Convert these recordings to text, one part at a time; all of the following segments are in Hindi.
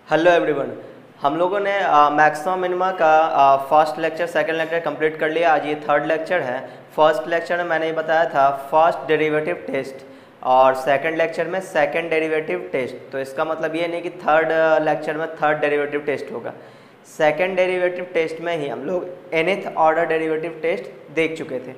Hello everyone. हम लोगों ने मैक्सिमम मिनिमा का first lecture second lecture complete कर लिया। आज ये थर्ड लेक्चर है। फर्स्ट लेक्चर में मैंने ये बताया था फर्स्ट डेरिवेटिव टेस्ट और सेकंड लेक्चर में सेकंड डेरिवेटिव टेस्ट। तो इसका मतलब ये नहीं कि थर्ड लेक्चर में थर्ड डेरिवेटिव टेस्ट होगा। सेकंड डेरिवेटिव टेस्ट में ही हम लोग nth ऑर्डर डेरिवेटिव टेस्ट देख चुके थे।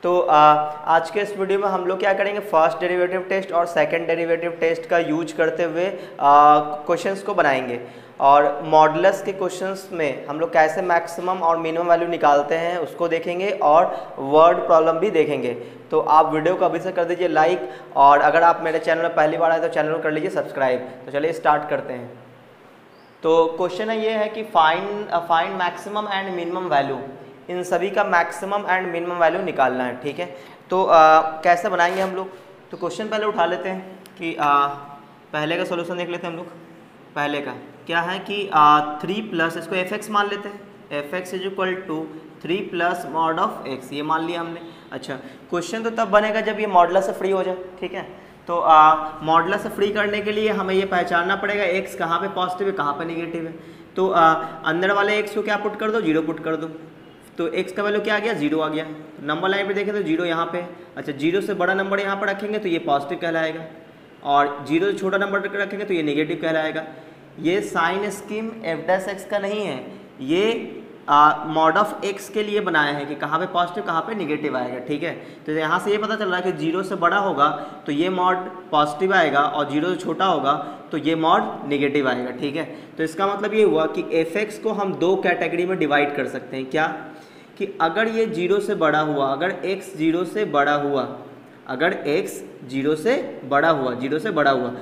तो आज के इस वीडियो में हम लोग क्या करेंगे, फर्स्ट डेरिवेटिव टेस्ट और सेकंड डेरिवेटिव टेस्ट का यूज करते हुए क्वेश्चंस को बनाएंगे और मॉडुलस के क्वेश्चंस में हम लोग कैसे मैक्सिमम और मिनिमम वैल्यू निकालते हैं उसको देखेंगे और वर्ड प्रॉब्लम भी देखेंगे। तो आप वीडियो को अभी से कर दीजिए लाइक, और अगर आप मेरे चैनल में पहली बार आए तो चैनल को कर लीजिए सब्सक्राइब। तो चलिए स्टार्ट करते हैं। तो क्वेश्चन है ये है कि find maximum and minimum value, इन सभी का मैक्सिमम एंड मिनिमम वैल्यू निकालना है। ठीक है, तो कैसे बनाएंगे हम लोग। तो क्वेश्चन पहले उठा लेते हैं कि पहले का सॉल्यूशन देख लेते हैं हम लोग। पहले का क्या है कि 3 प्लस, इसको एफ एक्स मान लेते हैं। F x is equal to 3 plus mod of x, ये मान लिया हमने। अच्छा, क्वेश्चन तो तब बनेगा जब ये मॉडुलस से फ्री हो जाए। ठीक है, तो मॉडुलस से फ्री करने के लिए हमें ये पहचानना पड़ेगा एक्स कहाँ पे पॉजिटिव है कहाँ पे निगेटिव है। तो अंदर वाले एक्स को क्या पुट कर दो, 0 पुट कर दो। तो x का वैल्यू क्या आ गया, 0 आ गया। नंबर लाइन पे देखें तो 0 यहाँ पे। अच्छा, 0 से बड़ा नंबर यहाँ पर रखेंगे तो ये पॉजिटिव कहलाएगा, और 0 से छोटा नंबर रखेंगे तो ये नेगेटिव कहलाएगा। ये sign scheme f dash x का नहीं है, ये मॉड ऑफ एक्स के लिए बनाया है कि कहाँ पे पॉजिटिव कहाँ पे नेगेटिव आएगा। ठीक है, तो यहाँ से ये पता चल रहा है कि 0 से बड़ा होगा तो ये मॉड पॉजिटिव आएगा, और 0 से छोटा होगा तो ये मॉड नेगेटिव आएगा। ठीक है, तो इसका मतलब ये हुआ कि एफ एक्स को हम दो कैटेगरी में डिवाइड कर सकते हैं। क्या कि अगर ये 0 से बड़ा हुआ, अगर x 0 से बड़ा हुआ, अगर x 0 से बड़ा हुआ, 0 से बड़ा हुआ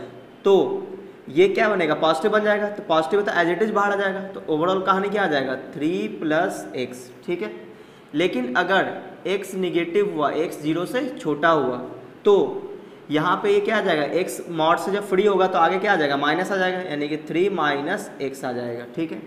तो ये क्या बनेगा, पॉजिटिव बन जाएगा। तो पॉजिटिव तो एज इट इज बाहर आ जाएगा, तो ओवरऑल कहानी क्या आ जाएगा, 3 प्लस एक्स। ठीक है, लेकिन अगर x निगेटिव हुआ, x 0 से छोटा हुआ, तो यहाँ पे ये क्या आ जाएगा, x मॉड से जब फ्री होगा तो आगे क्या आ जाएगा, माइनस आ जाएगा, यानी कि 3 माइनस एक्स आ जाएगा। ठीक है,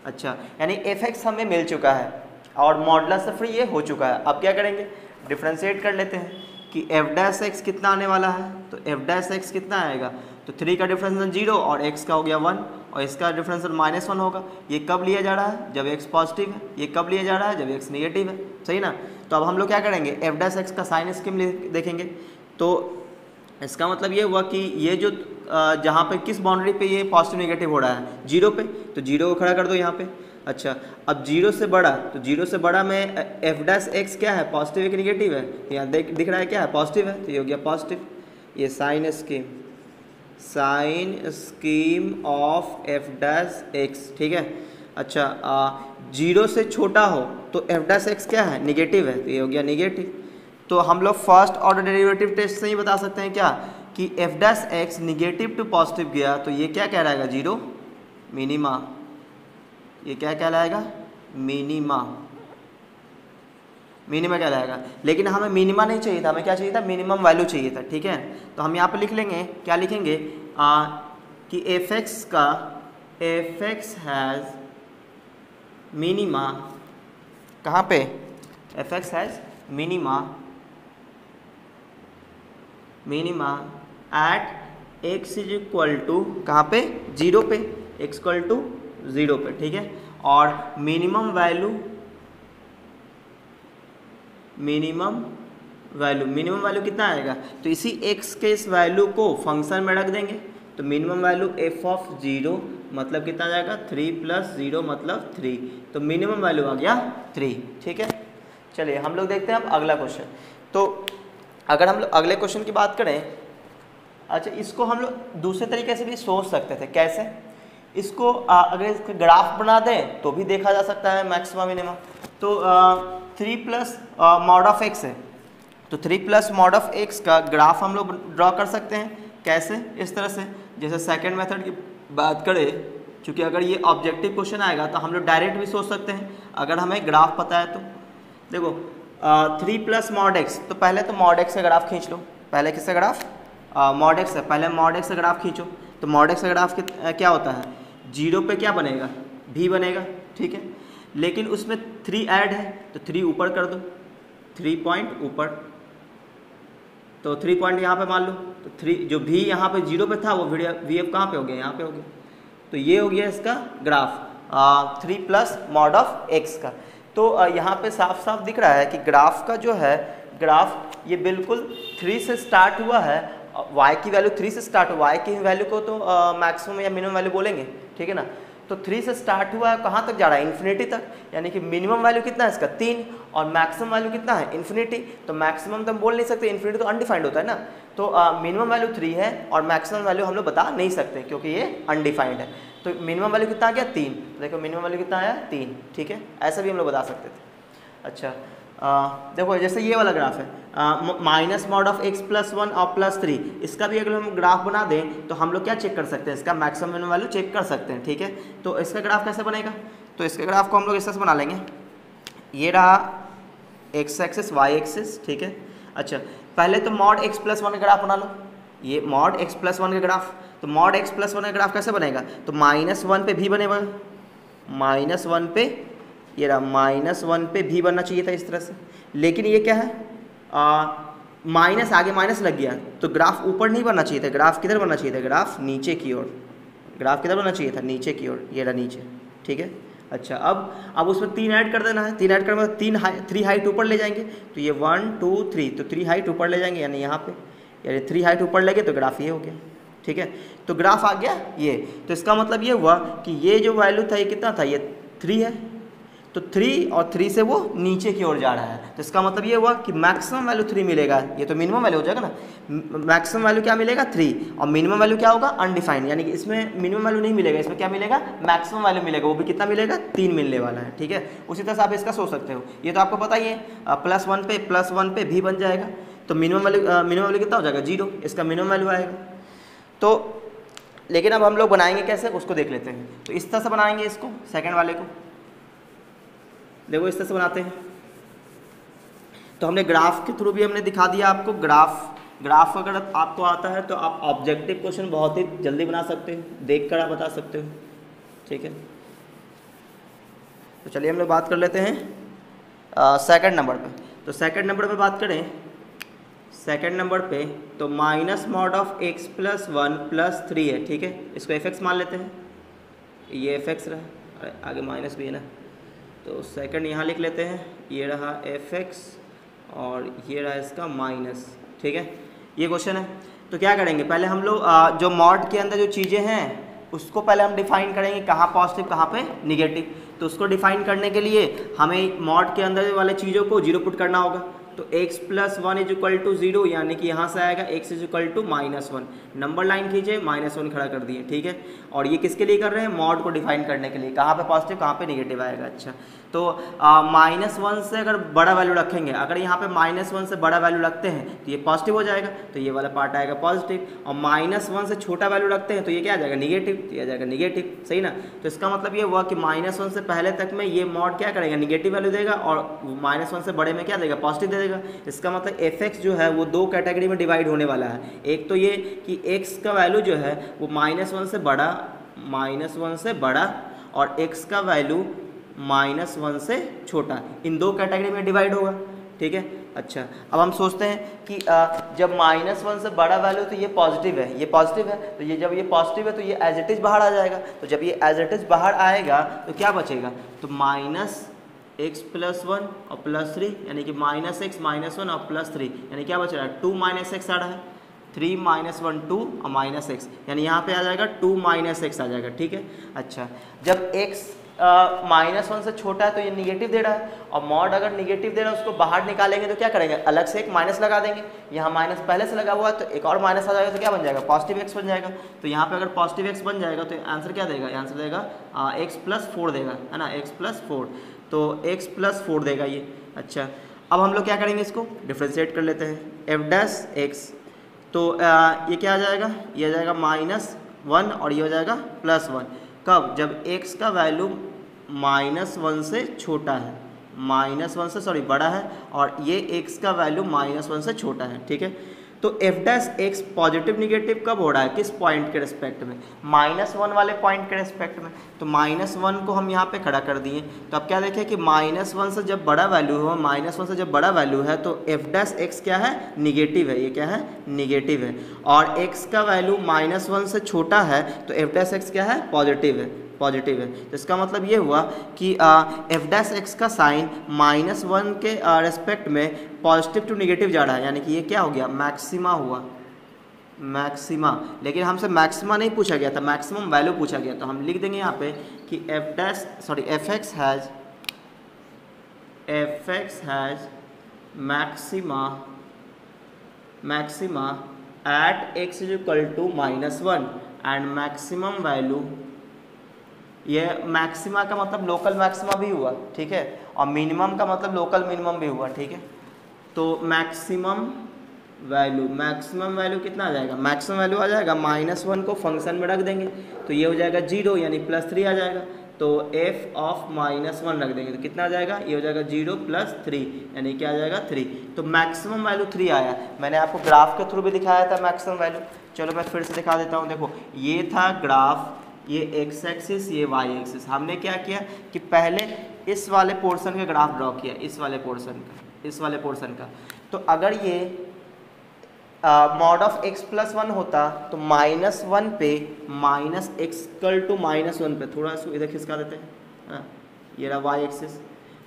अच्छा, यानी एफ एक्स हमें मिल चुका है और मॉडुलस से फ्री ये हो चुका है। अब क्या करेंगे, डिफ्रेंशिएट कर लेते हैं कि एफ डैश एक्स कितना आने वाला है। तो एफ डैश एक्स कितना आएगा, तो 3 का डिफरेंशियल 0 और x का हो गया 1 और इसका डिफरेंशियल -1 होगा। ये कब लिया जा रहा है, जब x पॉजिटिव है। ये कब लिया जा रहा है, जब x नेगेटिव है। सही ना। तो अब हम लोग क्या करेंगे, एफ डैश एक्स का साइन स्कीम देखेंगे। तो इसका मतलब ये हुआ कि ये जो जहाँ पे किस बाउंड्री पे ये पॉजिटिव नेगेटिव हो रहा है, 0 पे, तो 0 को खड़ा कर दो यहाँ पे। अच्छा, अब 0 से बड़ा, तो 0 से बड़ा में एफ डैश एक्स क्या है, पॉजिटिव है कि निगेटिव है, यहाँ दिख रहा है क्या है, पॉजिटिव है, तो ये हो गया पॉजिटिव। ये sign scheme of f dash x. ठीक है, अच्छा 0 से छोटा हो तो एफ डैश एक्स क्या है, निगेटिव है, तो ये हो गया निगेटिव। तो हम लोग फर्स्ट ऑर्डर डेरिवेटिव टेस्ट से ही बता सकते हैं क्या कि F dash x negative to positive गया तो ये क्या कहलाएगा, 0 मिनिमा। ये क्या कहलाएगा, मिनिमा, मिनिमा कहलाएगा। लेकिन हमें मिनिमा नहीं चाहिए था, हमें क्या चाहिए था, मिनिमम वैल्यू चाहिए था। ठीक है, तो हम यहाँ पे लिख लेंगे, क्या लिखेंगे कि एफ एक्स हैज़ मिनिमा, कहाँ पे, f x has minima at x is equal to, कहाँ पे, 0 पे, एक्स इक्वल टू 0 पे। ठीक है, और मिनिमम वैल्यू कितना आएगा, तो इसी x के इस वैल्यू को फंक्शन में रख देंगे। तो मिनिमम वैल्यू f ऑफ 0 मतलब कितना आ जाएगा, 3 प्लस 0 मतलब 3, तो मिनिमम वैल्यू आ गया 3। ठीक है, चलिए हम लोग देखते हैं अब अगला क्वेश्चन। तो अगर हम लोग अगले क्वेश्चन की बात करें, अच्छा इसको हम लोग दूसरे तरीके से भी सोच सकते थे। कैसे, इसको अगर इसका ग्राफ बना दें तो भी देखा जा सकता है मैक्सिमम मिनिमम। तो 3 प्लस मॉड ऑफ एक्स है, तो 3 प्लस मॉड ऑफ एक्स का ग्राफ हम लोग ड्रॉ कर सकते हैं। कैसे, इस तरह से, जैसे सेकंड मेथड की बात करें, क्योंकि अगर ये ऑब्जेक्टिव क्वेश्चन आएगा तो हम लोग डायरेक्ट भी सोच सकते हैं अगर हमें ग्राफ पता है तो। देखो 3 प्लस मॉड एक्स, तो पहले तो मॉड एक्स का ग्राफ खींच लो। पहले किसका ग्राफ, मॉड एक्स है, पहले मॉड एक्स का ग्राफ खींचो। तो मॉड एक्स का ग्राफ क्या होता है, 0 पे क्या बनेगा, भी बनेगा। ठीक है, लेकिन उसमें 3 ऐड है तो 3 ऊपर कर दो, 3 पॉइंट ऊपर, तो 3 पॉइंट यहाँ पे मान लो। तो 3 जो भी यहाँ पे 0 पे था वो वी एफ कहाँ पे हो गया, यहाँ पे हो गया। तो ये हो गया इसका graph 3 plus mod of x का। तो यहाँ पे साफ साफ दिख रहा है कि ग्राफ का जो है ग्राफ ये बिल्कुल 3 से स्टार्ट हुआ है, y की वैल्यू 3 से स्टार्ट हुआ, y की वैल्यू को तो मैक्सिमम या मिनिमम वैल्यू बोलेंगे, ठीक है ना। तो 3 से स्टार्ट हुआ है, कहाँ तक जा रहा है, इन्फिनिटी तक, यानी कि मिनिमम वैल्यू कितना है इसका 3 और मैक्सिमम वैल्यू कितना है इन्फिनिटी। तो मैक्सिमम तो हम बोल नहीं सकते, इन्फिनिटी तो अनडिफाइंड होता है ना। तो मिनिमम वैल्यू 3 है और मैक्सिमम वैल्यू हम लोग बता नहीं सकते क्योंकि ये अनडिफाइंड है। तो मिनिमम वैल्यू कितना आ गया 3, तो देखो मिनिमम वैल्यू कितना आया 3, ठीक है, ऐसा भी हम लोग बता सकते थे। अच्छा देखो जैसे ये वाला ग्राफ है minus mod of x plus 1 और प्लस 3, इसका भी अगर हम ग्राफ बना दें तो हम लोग क्या चेक कर सकते हैं, इसका मैक्सिमम मिनिमम वैल्यू चेक कर सकते हैं, ठीक है। तो इसका ग्राफ कैसे बनेगा, तो इसके ग्राफ को हम लोग इस तरह से बना लेंगे, ये रहा x एक्सिस y एक्सिस, ठीक है। अच्छा पहले तो मॉड x प्लस 1 का ग्राफ बना लो, ये मॉड x प्लस 1 का ग्राफ, तो मॉड x प्लस 1 का ग्राफ कैसे बनेगा, तो -1 पे भी बनेगा, -1 पे ये रहा -1 पे भी बनना चाहिए था इस तरह से, लेकिन ये क्या है माइनस, आगे माइनस लग गया तो ग्राफ ऊपर नहीं बनना चाहिए था, ग्राफ किधर बनना चाहिए था, ग्राफ नीचे की ओर, ग्राफ किधर बनना चाहिए था, नीचे की ओर, ये रहा नीचे, ठीक है। अच्छा अब उसमें 3 ऐड कर देना है, 3 ऐड करने में 3 हाइट ऊपर ले जाएंगे, तो ये 1 2 3, तो 3 हाइट ऊपर ले जाएंगे, यानी यहाँ पे यानी 3 हाइट ऊपर ले गए तो ग्राफ ये हो गया, ठीक है। तो ग्राफ आ गया ये, तो इसका मतलब ये हुआ कि ये जो वैल्यू था ये कितना था, ये 3 है, तो 3 और 3 से वो नीचे की ओर जा रहा है, तो इसका मतलब ये हुआ कि मैक्सिमम वैल्यू 3 मिलेगा, ये तो मिनिमम वैल्यू हो जाएगा ना, मैक्सिमम वैल्यू क्या मिलेगा 3 और मिनिमम वैल्यू क्या होगा अनडिफाइंड, यानी कि इसमें मिनिमम वैल्यू नहीं मिलेगा, इसमें क्या मिलेगा मैक्सिमम वैल्यू मिलेगा, वो भी कितना मिलेगा 3 मिलने वाला है, ठीक है। उसी तरह से आप इसका सोच सकते हो, ये तो आपको पता ही है +1 पे भी बन जाएगा, तो मिनिमम वैल्यू कितना हो जाएगा 0, इसका मिनिमम वैल्यू आएगा। तो लेकिन अब हम लोग बनाएंगे कैसे उसको देख लेते हैं, तो इस तरह से बनाएंगे इसको, सेकेंड वाले को देखो इस तरह से बनाते हैं। तो हमने ग्राफ के थ्रू भी हमने दिखा दिया आपको, ग्राफ अगर आपको आता है तो आप ऑब्जेक्टिव क्वेश्चन बहुत ही जल्दी बना सकते हो, देख कर आप बता सकते हो, ठीक है। तो चलिए हम लोग बात कर लेते हैं सेकंड नंबर पे। तो सेकंड नंबर पे बात करें, सेकंड नंबर पे तो minus mod of x plus 1 plus 3 है, ठीक है, इसको fx मान लेते हैं, ये fx रहा, आगे माइनस भी है ना, तो सेकंड यहाँ लिख लेते हैं, ये रहा fx और ये रहा इसका माइनस, ठीक है। ये क्वेश्चन है, तो क्या करेंगे, पहले हम लोग जो मॉड के अंदर जो चीज़ें हैं उसको पहले हम डिफाइन करेंगे, कहाँ पॉजिटिव कहाँ पे निगेटिव। तो उसको डिफाइन करने के लिए हमें मॉड के अंदर वाले चीज़ों को 0 पुट करना होगा, तो x plus 1 is equal to 0, यानी कि यहाँ से आएगा x is equal to -1, number line खींचे -1 खड़ा कर दिए, ठीक है। और ये किसके लिए कर रहे हैं, मॉड को डिफाइन करने के लिए, कहाँ पे पॉजिटिव कहाँ पे निगेटिव आएगा। अच्छा तो -1 से अगर बड़ा वैल्यू रखेंगे, अगर यहाँ पे -1 से बड़ा वैल्यू रखते हैं तो ये पॉजिटिव हो जाएगा, तो ये वाला पार्ट आएगा पॉजिटिव, और -1 से छोटा वैल्यू रखते हैं तो ये क्या आ जाएगा निगेटिव, तो ये आ जाएगा निगेटिव, सही ना। तो इसका मतलब ये हुआ कि -1 से पहले तक में ये मॉड क्या करेगा, निगेटिव वैल्यू देगा, और -1 से बड़े में क्या देगा, पॉजिटिव दे देगा। इसका मतलब fx जो है वो 2 कैटेगरी में डिवाइड होने वाला है, एक तो ये कि x का वैल्यू जो है वो -1 से बड़ा और x का वैल्यू -1 से छोटा, इन 2 कैटेगरी में डिवाइड होगा, ठीक है। अच्छा अब हम सोचते हैं कि जब -1 से बड़ा वैल्यू तो ये पॉजिटिव है, ये पॉजिटिव है, तो ये जब ये पॉजिटिव है तो ये एज इट इज बाहर आ जाएगा, तो जब ये एज इट इज बाहर आएगा तो क्या बचेगा, तो -x प्लस 1 और प्लस 3, यानी कि -x -1 और प्लस 3, यानी क्या बच रहा है 2 -x आ रहा है, 3 -1 2 और -x, यानी यहाँ पे आ जाएगा 2 -x आ जाएगा, ठीक है। अच्छा जब x -1 से छोटा है तो ये निगेटिव दे रहा है, और मॉड अगर निगेटिव दे रहा है उसको बाहर निकालेंगे तो क्या करेंगे, अलग से एक माइनस लगा देंगे, यहाँ माइनस पहले से लगा हुआ है तो एक और माइनस आ जाएगा, तो क्या बन जाएगा पॉजिटिव x बन जाएगा। तो यहाँ पे अगर पॉजिटिव x बन जाएगा तो आंसर क्या देगा, आंसर देगा x प्लस 4 देगा, है ना, x प्लस 4, तो x प्लस 4 देगा ये। अच्छा अब हम लोग क्या करेंगे, इसको डिफ्रेंशिएट कर लेते हैं, f'(x), तो ये क्या आ जाएगा, ये आ जाएगा -1 और ये हो जाएगा +1, कब, जब x का वैल्यू -1 से छोटा है, बड़ा है, और ये x का वैल्यू -1 से छोटा है, ठीक है। तो F dash x positive negative कब हो रहा है, किस पॉइंट के रिस्पेक्ट में, -1 वाले पॉइंट के रिस्पेक्ट में। तो -1 को हम यहाँ पे खड़ा कर दिए। तो अब क्या देखें कि -1 से जब बड़ा वैल्यू हो, -1 से जब बड़ा वैल्यू है तो एफ डैश एक्स क्या है, निगेटिव है। ये क्या है, निगेटिव है। और एक्स का वैल्यू -1 से छोटा है तो एफ डैश एक्स क्या है, पॉजिटिव है, पॉजिटिव है। तो इसका मतलब ये हुआ कि एफ डैश एक्स का साइन -1 के रेस्पेक्ट में पॉजिटिव टू निगेटिव जा रहा है, यानी कि ये क्या हो गया, मैक्सिमा हुआ, मैक्सिमा। लेकिन हमसे मैक्सिमा नहीं पूछा गया था, मैक्सिमम वैल्यू पूछा गया। तो हम लिख देंगे यहाँ पे कि f x has maxima at x is equal to -1 and maximum value, ये मैक्सिमा का मतलब लोकल मैक्सिमा भी हुआ, ठीक है, और मिनिमम का मतलब लोकल मिनिमम भी हुआ, ठीक है। तो मैक्सिमम वैल्यू कितना आ जाएगा, मैक्सिमम वैल्यू आ जाएगा -1 को फंक्शन में रख देंगे तो ये हो जाएगा 0 यानी +3 आ जाएगा। तो f ऑफ -1 रख देंगे तो कितना आ जाएगा, ये हो जाएगा 0 + 3 यानी क्या आ जाएगा 3। तो मैक्सिमम वैल्यू 3 आया। मैंने आपको ग्राफ के थ्रू भी दिखाया था मैक्सिमम वैल्यू। चलो मैं फिर से दिखा देता हूँ। देखो ये था ग्राफ, ये x एक्सिस, ये y एक्सिस। हमने क्या किया कि पहले इस वाले पोर्शन का ग्राफ ड्रॉ किया, इस वाले पोर्शन का। तो अगर ये मॉड ऑफ x + 1 होता तो -1 पे -x=-1 पे, थोड़ा सा इधर खिसका देते हैं, ये रहा y एक्सिस।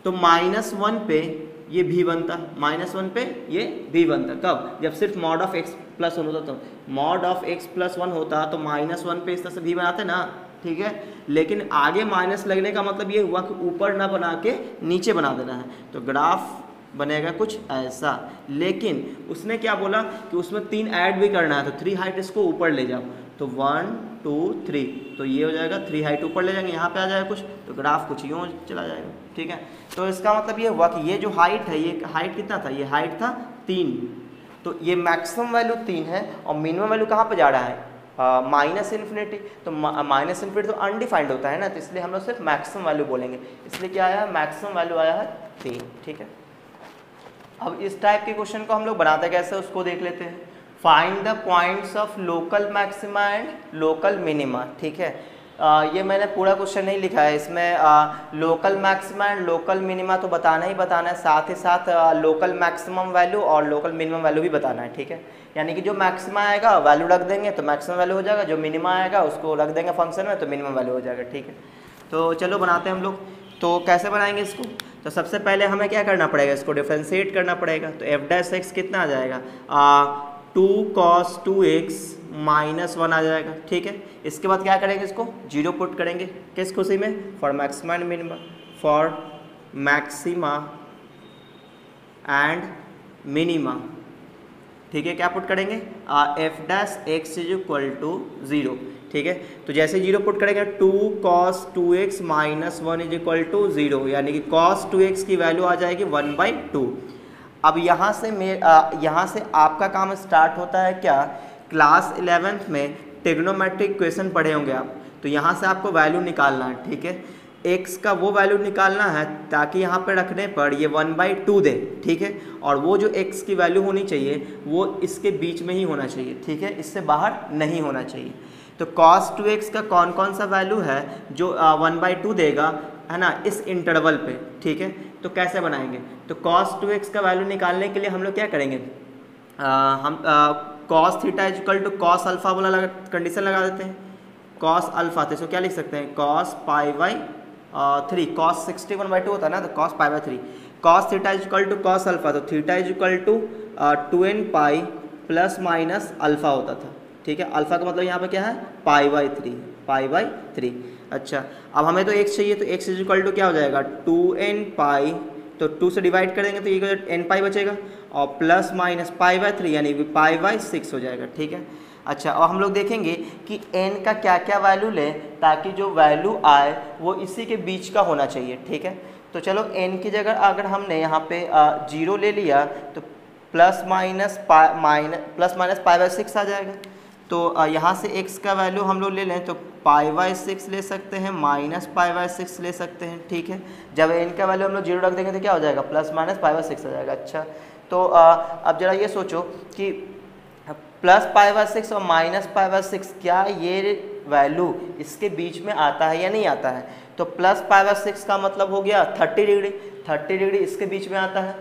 तो -1 पे ये भी बनता, -1 पे ये भी बनता। कब, जब सिर्फ मॉड ऑफ x + 1 होता। तो मॉड ऑफ x + 1 होता तो -1 पे इस तरह से भी बनाते ना, ठीक है। लेकिन आगे माइनस लगने का मतलब ये हुआ कि ऊपर ना बना के नीचे बना देना है। तो ग्राफ बनेगा कुछ ऐसा। लेकिन उसने क्या बोला कि उसमें 3 ऐड भी करना है, तो 3 हाइट इसको ऊपर ले जाओ। तो 1 2 3, तो ये हो जाएगा 3 हाइट ऊपर ले जाएंगे, यहाँ पे आ जाएगा कुछ, तो ग्राफ कुछ यूँ चला जाएगा, ठीक है। तो इसका मतलब ये हुआ कि ये जो हाइट है, ये हाइट कितना था, ये हाइट था 3। तो ये मैक्सिमम वैल्यू 3 है और मिनिमम वैल्यू कहाँ पर जा रहा है, -∞। तो -∞ तो अनडिफाइंड होता है ना, तो इसलिए हम लोग सिर्फ मैक्सिमम वैल्यू बोलेंगे। इसलिए क्या आया, मैक्सिमम वैल्यू आया है 3, ठीक है। अब इस टाइप के क्वेश्चन को हम लोग बनाते कैसे, उसको देख लेते हैं। Find the points of local maxima and local minima, ठीक है। ये मैंने पूरा क्वेश्चन नहीं लिखा है, इसमें local maxima and local minima तो बताना ही बताना है, साथ ही साथ लोकल मैक्सिमम वैल्यू और लोकल मिनिमम वैल्यू भी बताना है, ठीक है। यानी कि जो मैक्सिमा आएगा वैल्यू रख देंगे तो मैक्सिमम वैल्यू हो जाएगा, जो मिनिमा आएगा उसको रख देंगे फंक्शन में तो मिनिमम वैल्यू हो जाएगा, ठीक है। तो चलो बनाते हैं हम लोग। तो कैसे बनाएंगे इसको, तो सबसे पहले हमें क्या करना पड़ेगा, इसको डिफ्रेंशिएट करना पड़ेगा। तो एफ डैश एक्स कितना आ जाएगा, 2 cos 2x -1 आ जाएगा, ठीक है। इसके बाद क्या करेंगे, इसको 0 पुट करेंगे, किस खुशी में, for maxima and minima, for maxima and minima, ठीक है। क्या पुट करेंगे, f dash x is equal to 0, ठीक है। तो जैसे 0 पुट करेंगे 2 cos 2x -1 is equal to 0, यानी कि cos 2x की वैल्यू आ जाएगी 1/2। अब यहाँ से आपका काम स्टार्ट होता है क्या, क्लास 11th में ट्रिग्नोमेट्रिक इक्वेशन पढ़े होंगे आप, तो यहाँ से आपको वैल्यू निकालना है, ठीक है। x का वो वैल्यू निकालना है ताकि यहाँ पे रखने पर ये 1/2 दे, ठीक है। और वो जो x की वैल्यू होनी चाहिए वो इसके बीच में ही होना चाहिए, ठीक है, इससे बाहर नहीं होना चाहिए। तो cos 2x का कौन कौन सा वैल्यू है जो 1/2 देगा, है ना, इस इंटरवल पे, ठीक है। तो कैसे बनाएंगे, तो cos 2x का वैल्यू निकालने के लिए हम लोग क्या करेंगे, हम cos theta is equal to cos alpha वाला कंडीशन लगा देते हैं। cos अल्फा, तो इसको क्या लिख सकते हैं, cos π/3, cos 61/2 होता है ना, तो cos π/3। cos theta is equal to cos alpha, तो theta is equal to 2n pi ± alpha होता था, ठीक है। अल्फा का मतलब यहाँ पे क्या है, π/3। अच्छा, अब हमें तो x चाहिए, तो x इज इक्वल टू क्या हो जाएगा, 2n पाई, तो 2 से डिवाइड करेंगे तो ये n पाई बचेगा, और ± π/3 यानी π/6 हो जाएगा, ठीक है। अच्छा, और हम लोग देखेंगे कि n का क्या क्या वैल्यू लें ताकि जो वैल्यू आए वो इसी के बीच का होना चाहिए, ठीक है। तो चलो n की जगह अगर हमने यहाँ पे 0 ले लिया तो ± π/6 आ जाएगा। तो यहाँ से x का वैल्यू हम लोग ले लें तो π/6 ले सकते हैं, -π/6 ले सकते हैं, ठीक है। जब n का वैल्यू हम लोग 0 रख देंगे तो क्या हो जाएगा, ± π/6 आ जाएगा। अच्छा, तो अब जरा ये सोचो कि +π/6 और -π/6 क्या ये वैल्यू इसके बीच में आता है या नहीं आता है? तो +π/6 का मतलब हो गया 30 डिग्री, 30 डिग्री इसके बीच में आता है,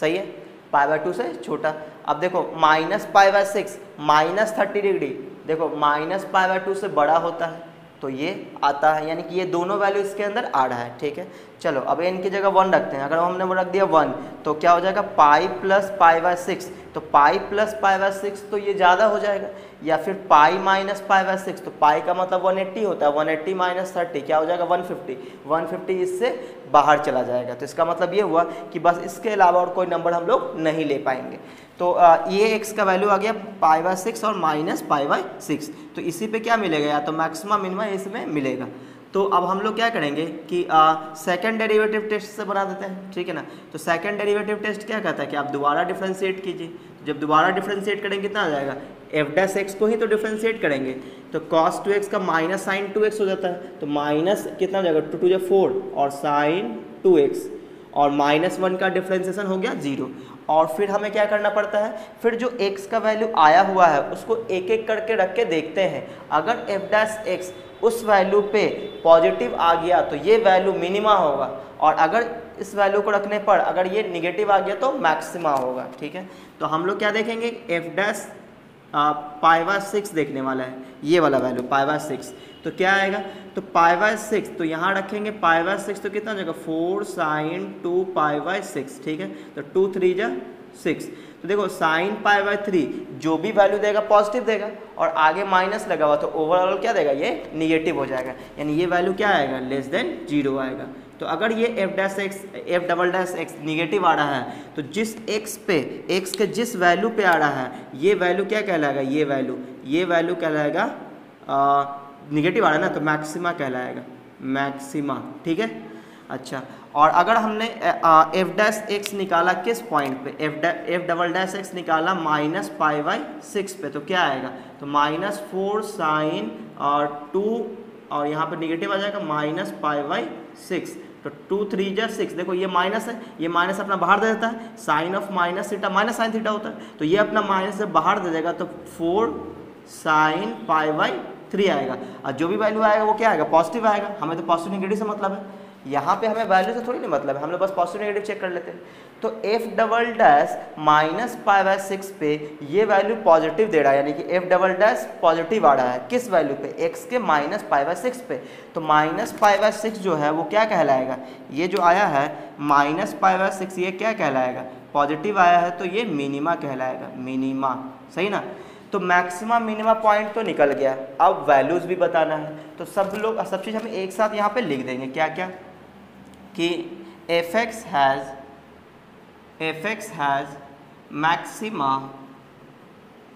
सही है, π/2 से छोटा। अब देखो -π/6 -30 डिग्री, देखो -π/2 से बड़ा होता है तो ये आता है, यानी कि ये दोनों वैल्यू इसके अंदर आ रहा है, ठीक है। चलो अब इनकी जगह 1 रखते हैं। अगर हमने वो रख दिया 1 तो क्या हो जाएगा पाई प्लस π/6, तो पाई प्लस π/6 तो ये ज़्यादा हो जाएगा, या फिर पाई माइनस π/6, तो पाई का मतलब 180 होता है, 180 माइनस 30 क्या हो जाएगा 150, 150 इससे बाहर चला जाएगा। तो इसका मतलब ये हुआ कि बस इसके अलावा और कोई नंबर हम लोग नहीं ले पाएंगे। तो ये x का वैल्यू आ गया π/6 और -π/6, तो इसी पे क्या मिलेगा, या तो मैक्सिमम मिनिमम इसमें मिलेगा। तो अब हम लोग क्या करेंगे कि सेकंड डेरिवेटिव टेस्ट से बना देते हैं, ठीक है ना। तो सेकंड डेरिवेटिव टेस्ट क्या कहता है कि आप दोबारा डिफरेंशिएट कीजिए, जब दोबारा डिफरेंशिएट करेंगे कितना आ जाएगा, f' को ही तो डिफरेंशिएट करेंगे, तो cos 2x का माइनस साइन 2x हो जाता है, तो माइनस कितना हो जाएगा 2 2 4 और साइन 2x, और -1 का डिफरेंशिएशन हो गया 0। और फिर हमें क्या करना पड़ता है, फिर जो x का वैल्यू आया हुआ है उसको एक एक करके रख के देखते हैं। अगर f' उस वैल्यू पे पॉजिटिव आ गया तो ये वैल्यू मिनिमा होगा, और अगर इस वैल्यू को रखने पर अगर ये निगेटिव आ गया तो मैक्सिमा होगा, ठीक है। तो हम लोग क्या देखेंगे, f' π/6 देखने वाला है, ये वाला वैल्यू π/6, तो क्या आएगा, तो π/6 तो यहाँ रखेंगे π/6 तो कितना हो जाएगा 4 साइन 2 π/6, ठीक है। तो 2 3 जा 6, तो देखो साइन π/3 जो भी वैल्यू देगा पॉजिटिव देगा, और आगे माइनस लगा हुआ तो ओवरऑल क्या देगा, ये निगेटिव हो जाएगा, यानी ये वैल्यू क्या आएगा लेस देन 0 आएगा। तो अगर ये f' निगेटिव आ रहा है तो जिस x पे x के जिस वैल्यू पे आ रहा है ये वैल्यू क्या कहलाएगा, ये वैल्यू कहलाएगा निगेटिव आ रहा है ना, तो मैक्सिमा कहलाएगा, मैक्सिमा, ठीक है। अच्छा, और अगर हमने f' निकाला किस पॉइंट पे, f" निकाला -π/6 पे, तो क्या आएगा, तो -4 साइन और 2 और यहाँ पर निगेटिव आ जाएगा -π/6, तो 2 3 जा 6, देखो ये माइनस है, ये माइनस अपना बाहर दे देता है, sine of minus theta minus sine theta होता है, तो ये अपना माइनस से बाहर दे देगा, तो 4 साइन π/3 आएगा, और जो भी वैल्यू आएगा वो क्या आएगा, पॉजिटिव आएगा। हमें तो पॉजिटिव नेगेटिव से मतलब है, यहाँ पे हमें वैल्यू से थोड़ी नहीं मतलब है, हम लोग बस पॉजिटिव नेगेटिव चेक कर लेते हैं। तो f" -π/6 पे ये वैल्यू पॉजिटिव दे रहा है, यानी कि f" पॉजिटिव आ रहा है किस वैल्यू पे, x के -π/6 पे, तो -π/6 जो है वो क्या कहलाएगा, ये जो आया है -π/6 ये क्या कहलाएगा, पॉजिटिव आया है तो ये मिनिमा कहलाएगा, मिनिमा, सही ना। तो मैक्सिमा मिनिमा पॉइंट तो निकल गया, अब वैल्यूज़ भी बताना है, तो सब चीज़ हम एक साथ यहाँ पे लिख देंगे, क्या क्या, कि f(x) has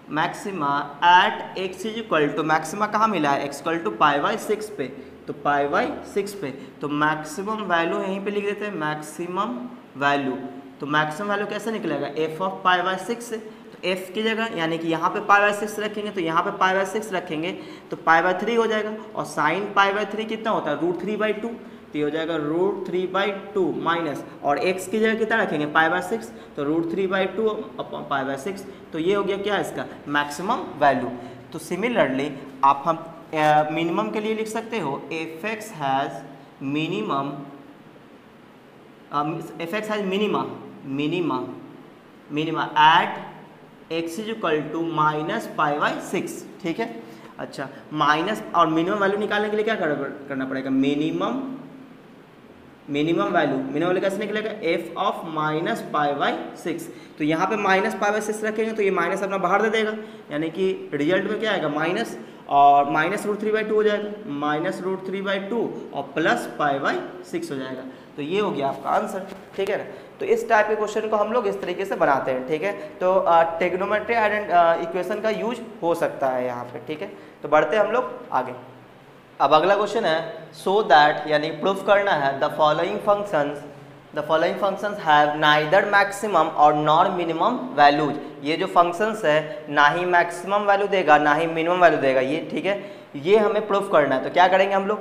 maxima at x equal to, maxima कहाँ मिला है, x इक्वल टू π/6 पे, तो π/6 पे, तो मैक्सिमम वैल्यू यहीं पे लिख देते हैं, मैक्सिमम वैल्यू, तो मैक्सिमम वैल्यू कैसे निकलेगा, f ऑफ π/6 से, तो f की जगह यानी कि यहाँ पे π/6 रखेंगे, तो यहाँ पे π/6 रखेंगे तो π/3 हो जाएगा, और साइन π/3 कितना होता है, √3/2, तो ये हो जाएगा √3/2 माइनस, और x की जगह कितना रखेंगे π/6, तो √3/2 अपॉन π/6, तो ये हो गया क्या इसका मैक्सिमम वैल्यू। तो सिमिलरली आप हम मिनिमम के लिए लिख सकते हो f(x) has minima at x equal to -π/6, ठीक है। अच्छा, माइनस और मिनिमम वैल्यू निकालने के लिए क्या करना पड़ेगा, मिनिमम वैल्यू कैसे निकलेगा, f ऑफ -π/6, तो यहाँ पे -π/6 रखेंगे तो ये माइनस अपना बाहर दे देगा, यानी कि रिजल्ट में क्या आएगा माइनस, और -√3/2 हो जाएगा, -√3/2 और प्लस π/6 हो जाएगा, तो ये हो गया आपका आंसर, ठीक है ना। तो इस टाइप के क्वेश्चन को हम लोग इस तरीके से बनाते हैं, ठीक है। तो ट्रिग्नोमेट्री इक्वेशन का यूज हो सकता है यहाँ पे, ठीक है। तो बढ़ते हम लोग आगे। अब अगला क्वेश्चन है सो दैट, यानी प्रूफ करना है the following functions have neither maximum और नॉर मिनिमम वैल्यूज। ये जो फंक्शंस है ना ही मैक्सिमम वैल्यू देगा ना ही मिनिमम वैल्यू देगा, ये ठीक है, ये हमें प्रूफ करना है। तो क्या करेंगे हम लोग,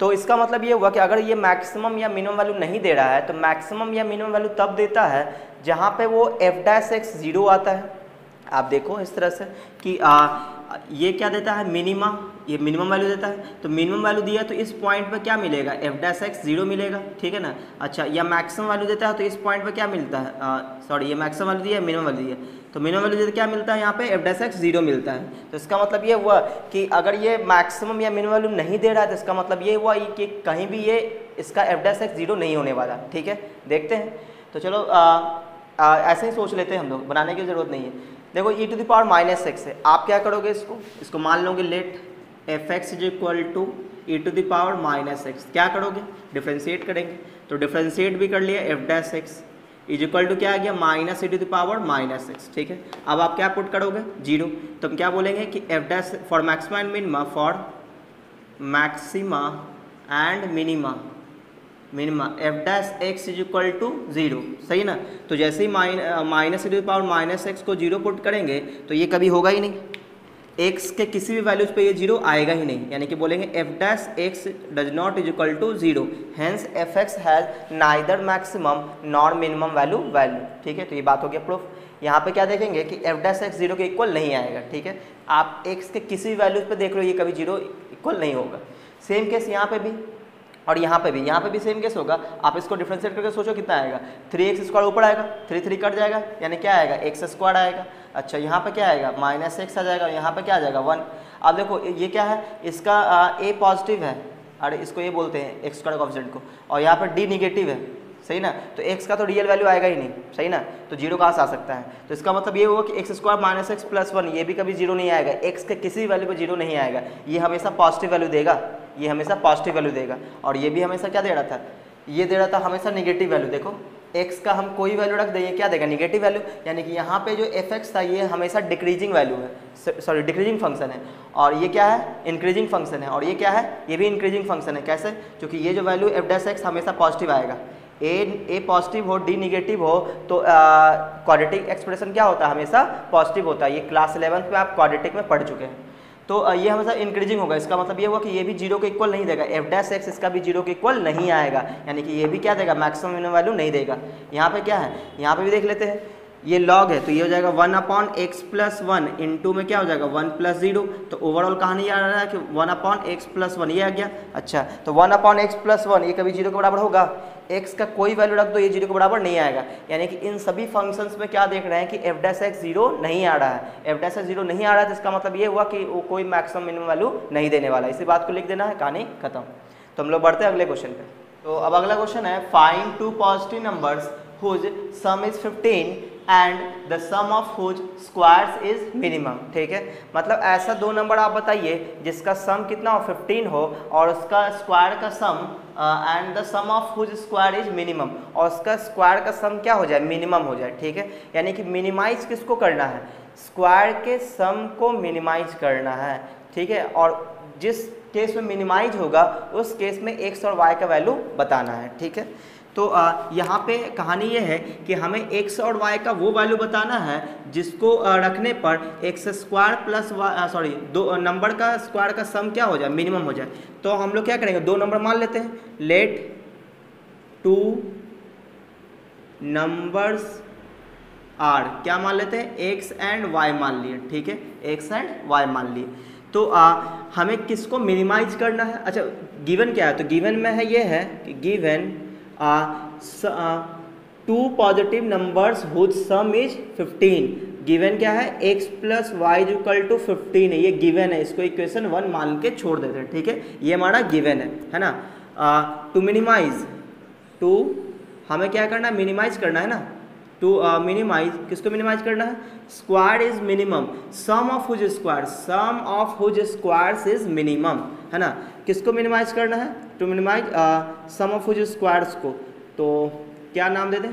तो इसका मतलब ये हुआ कि अगर ये मैक्सिमम या मिनिमम वैल्यू नहीं दे रहा है तो मैक्सिमम या मिनिमम वैल्यू तब देता है जहाँ पे वो f' 0 आता है, आप देखो इस तरह से कि ये क्या देता है, मिनिमा, ये मिनिमम वैल्यू देता है। तो मिनिमम वैल्यू दिया तो इस पॉइंट पे क्या मिलेगा, एफ डैश एक्स 0 मिलेगा, ठीक है ना। अच्छा, या मैक्सिमम वैल्यू देता है तो इस पॉइंट पे क्या मिलता है, सॉरी ये मैक्सिमम वैल्यू दिया है, मिनिमम वैल्यू दिया, तो मिनिमम वैल्यू देते क्या मिलता है यहाँ पे, एफ डैश एक्स 0 मिलता है। तो इसका मतलब ये हुआ कि अगर ये मैक्सिमम या मिनिमम वैल्यू नहीं दे रहा है तो इसका मतलब ये हुआ कि कहीं भी ये इसका एफ डैश एक्स 0 नहीं होने वाला, ठीक है। देखते हैं, तो चलो ऐसे ही सोच लेते हैं हम लोग, बनाने की ज़रूरत नहीं है। देखो e to the power minus x है, आप क्या करोगे, इसको मान लोगे let f x is equal to e to the power minus x, क्या करोगे, डिफ्रेंशिएट करेंगे। तो डिफ्रेंशिएट भी कर लिया, f dash x is equal to क्या आ गया, minus E to the power minus x, ठीक है। अब आप क्या पुट करोगे, 0। तो हम क्या बोलेंगे कि F dash for maxima and minima, for maxima and minima F dash x is equal to 0, सही ना। तो जैसे ही minus E to the power minus X को 0 पुट करेंगे तो ये कभी होगा ही नहीं, एक्स के किसी भी वैल्यूज पे ये 0 आएगा ही नहीं, यानी कि बोलेंगे f dash x does not is equal to 0, hence f x has neither maximum nor minimum value, ठीक है। तो ये बात हो गया प्रूफ। यहाँ पे क्या देखेंगे कि एफ डैश एक्स 0 के इक्वल नहीं आएगा, ठीक है। आप एक्स के किसी भी वैल्यूज पे देख लो, ये कभी 0 इक्वल नहीं होगा। सेम केस यहाँ पे भी और यहाँ पे भी सेम केस होगा। आप इसको डिफरेंशिएट करके सोचो कितना आएगा, 3x² ऊपर आएगा, 3 कट जाएगा, यानी क्या आएगा, x² आएगा। अच्छा, यहाँ पे क्या आएगा, माइनस एक्स आ जाएगा, यहाँ पे क्या आ जाएगा 1। अब देखो ये क्या है, इसका a पॉजिटिव है, अरे इसको ये बोलते हैं x² कोएफिशिएंट को, और यहाँ पर d निगेटिव है, सही ना। तो x का तो रियल वैल्यू आएगा ही नहीं, सही ना। तो 0 कहाँ से आ सकता है, तो इसका मतलब ये हुआ कि x² माइनस एक्स प्लस 1 ये भी कभी 0 नहीं आएगा, x के किसी भी वैल्यू पे 0 नहीं आएगा, ये हमेशा पॉजिटिव वैल्यू देगा, ये हमेशा पॉजिटिव वैल्यू देगा। और ये भी हमेशा क्या दे रहा था, ये दे रहा था हमेशा निगेटिव वैल्यू। देखो x का हम कोई वैल्यू रख दें, ये क्या देगा, निगेटिव वैल्यू, यानी कि यहाँ पे जो एफ एक्स था ये हमेशा डिक्रीजिंग वैल्यू है, सॉरी डिक्रीजिंग फंक्शन है, और ये क्या है, इंक्रीजिंग फंक्शन है, और ये क्या है, ये भी इंक्रीजिंग फंक्शन है। कैसे, क्योंकि ये जो वैल्यू एफ डैश एक्स हमेशा पॉजिटिव आएगा, ए पॉजिटिव हो डी निगेटिव हो तो क्वाड्रेटिक एक्सप्रेशन क्या होता है, हमेशा पॉजिटिव होता है। ये क्लास 11th में आप क्वाड्रेटिक में पढ़ चुके हैं। तो ये हमेशा इंक्रीजिंग होगा, इसका मतलब ये हुआ कि ये भी 0 के इक्वल नहीं देगा, एफ डैश एक्स इसका भी 0 के इक्वल नहीं आएगा, यानी कि ये भी क्या देगा, मैक्सिमम मिनिमम वैल्यू नहीं देगा। यहाँ पे क्या है, यहाँ पे भी देख लेते हैं, ये लॉग है तो ये हो जाएगा 1/x + 1 इंटू में क्या हो जाएगा 1 + 0। तो ओवरऑल कहानी आ रहा है कि 1/x + 1 ये आ गया। अच्छा, तो 1/x + 1 ये कभी 0 के बराबर होगा, x का कोई वैल्यू रख दो ये 0 के बराबर नहीं आएगा, यानी कि इन सभी फंक्शंस में क्या देख रहे हैं कि एफ डैश एक्स 0 नहीं आ रहा है, एफ डैश एक्स 0 नहीं आ रहा है, तो इसका मतलब ये हुआ कि वो कोई मैक्सिमम मिनिमम वैल्यू नहीं देने वाला। इसी बात को लिख देना है, कहानी खत्म। तो हम लोग बढ़ते हैं अगले क्वेश्चन पे। तो अब अगला क्वेश्चन है, find 2 positive numbers whose sum is 15 and the sum of whose squares is minimum. ठीक है, मतलब ऐसा 2 नंबर आप बताइए जिसका सम कितना हो 15 हो और उसका स्क्वायर का sum and the sum of whose square is minimum, और उसका स्क्वायर का सम क्या हो जाए, मिनिमम हो जाए। ठीक है, यानी कि मिनिमाइज किसको करना है, स्क्वायर के सम को मिनिमाइज करना है। ठीक है, और जिस केस में मिनिमाइज होगा उस केस में एक्स और वाई का वैल्यू बताना है। ठीक है, तो यहाँ पे कहानी ये है कि हमें x और y का वो वैल्यू बताना है जिसको रखने पर x² प्लस सॉरी 2 नंबर का स्क्वायर का सम क्या हो जाए, मिनिमम हो जाए। तो हम लोग क्या करेंगे, 2 नंबर मान लेते हैं, लेट 2 नंबर्स आर क्या मान लेते हैं, x एंड y मान लिए। ठीक है, x एंड y मान लिए। तो हमें किसको मिनिमाइज करना है। अच्छा, गिवन क्या है, तो गिवन में है ये है कि given 2 positive numbers whose sum is 15। Given क्या है, x plus y equal to 15 है, ये गिवन है, इसको इक्वेशन 1 मान के छोड़ देते हैं। ठीक है, ये हमारा गिवन है ना। टू मिनिमाइज, टू हमें क्या करना है, मिनिमाइज करना है ना। टू मिनिमाइज, किसको मिनिमाइज करना है, square is minimum, sum of whose square, sum of whose squares is minimum, है ना। किसको मिनिमाइज करना है, to minimize sum of whose squares को, तो क्या नाम दे दें,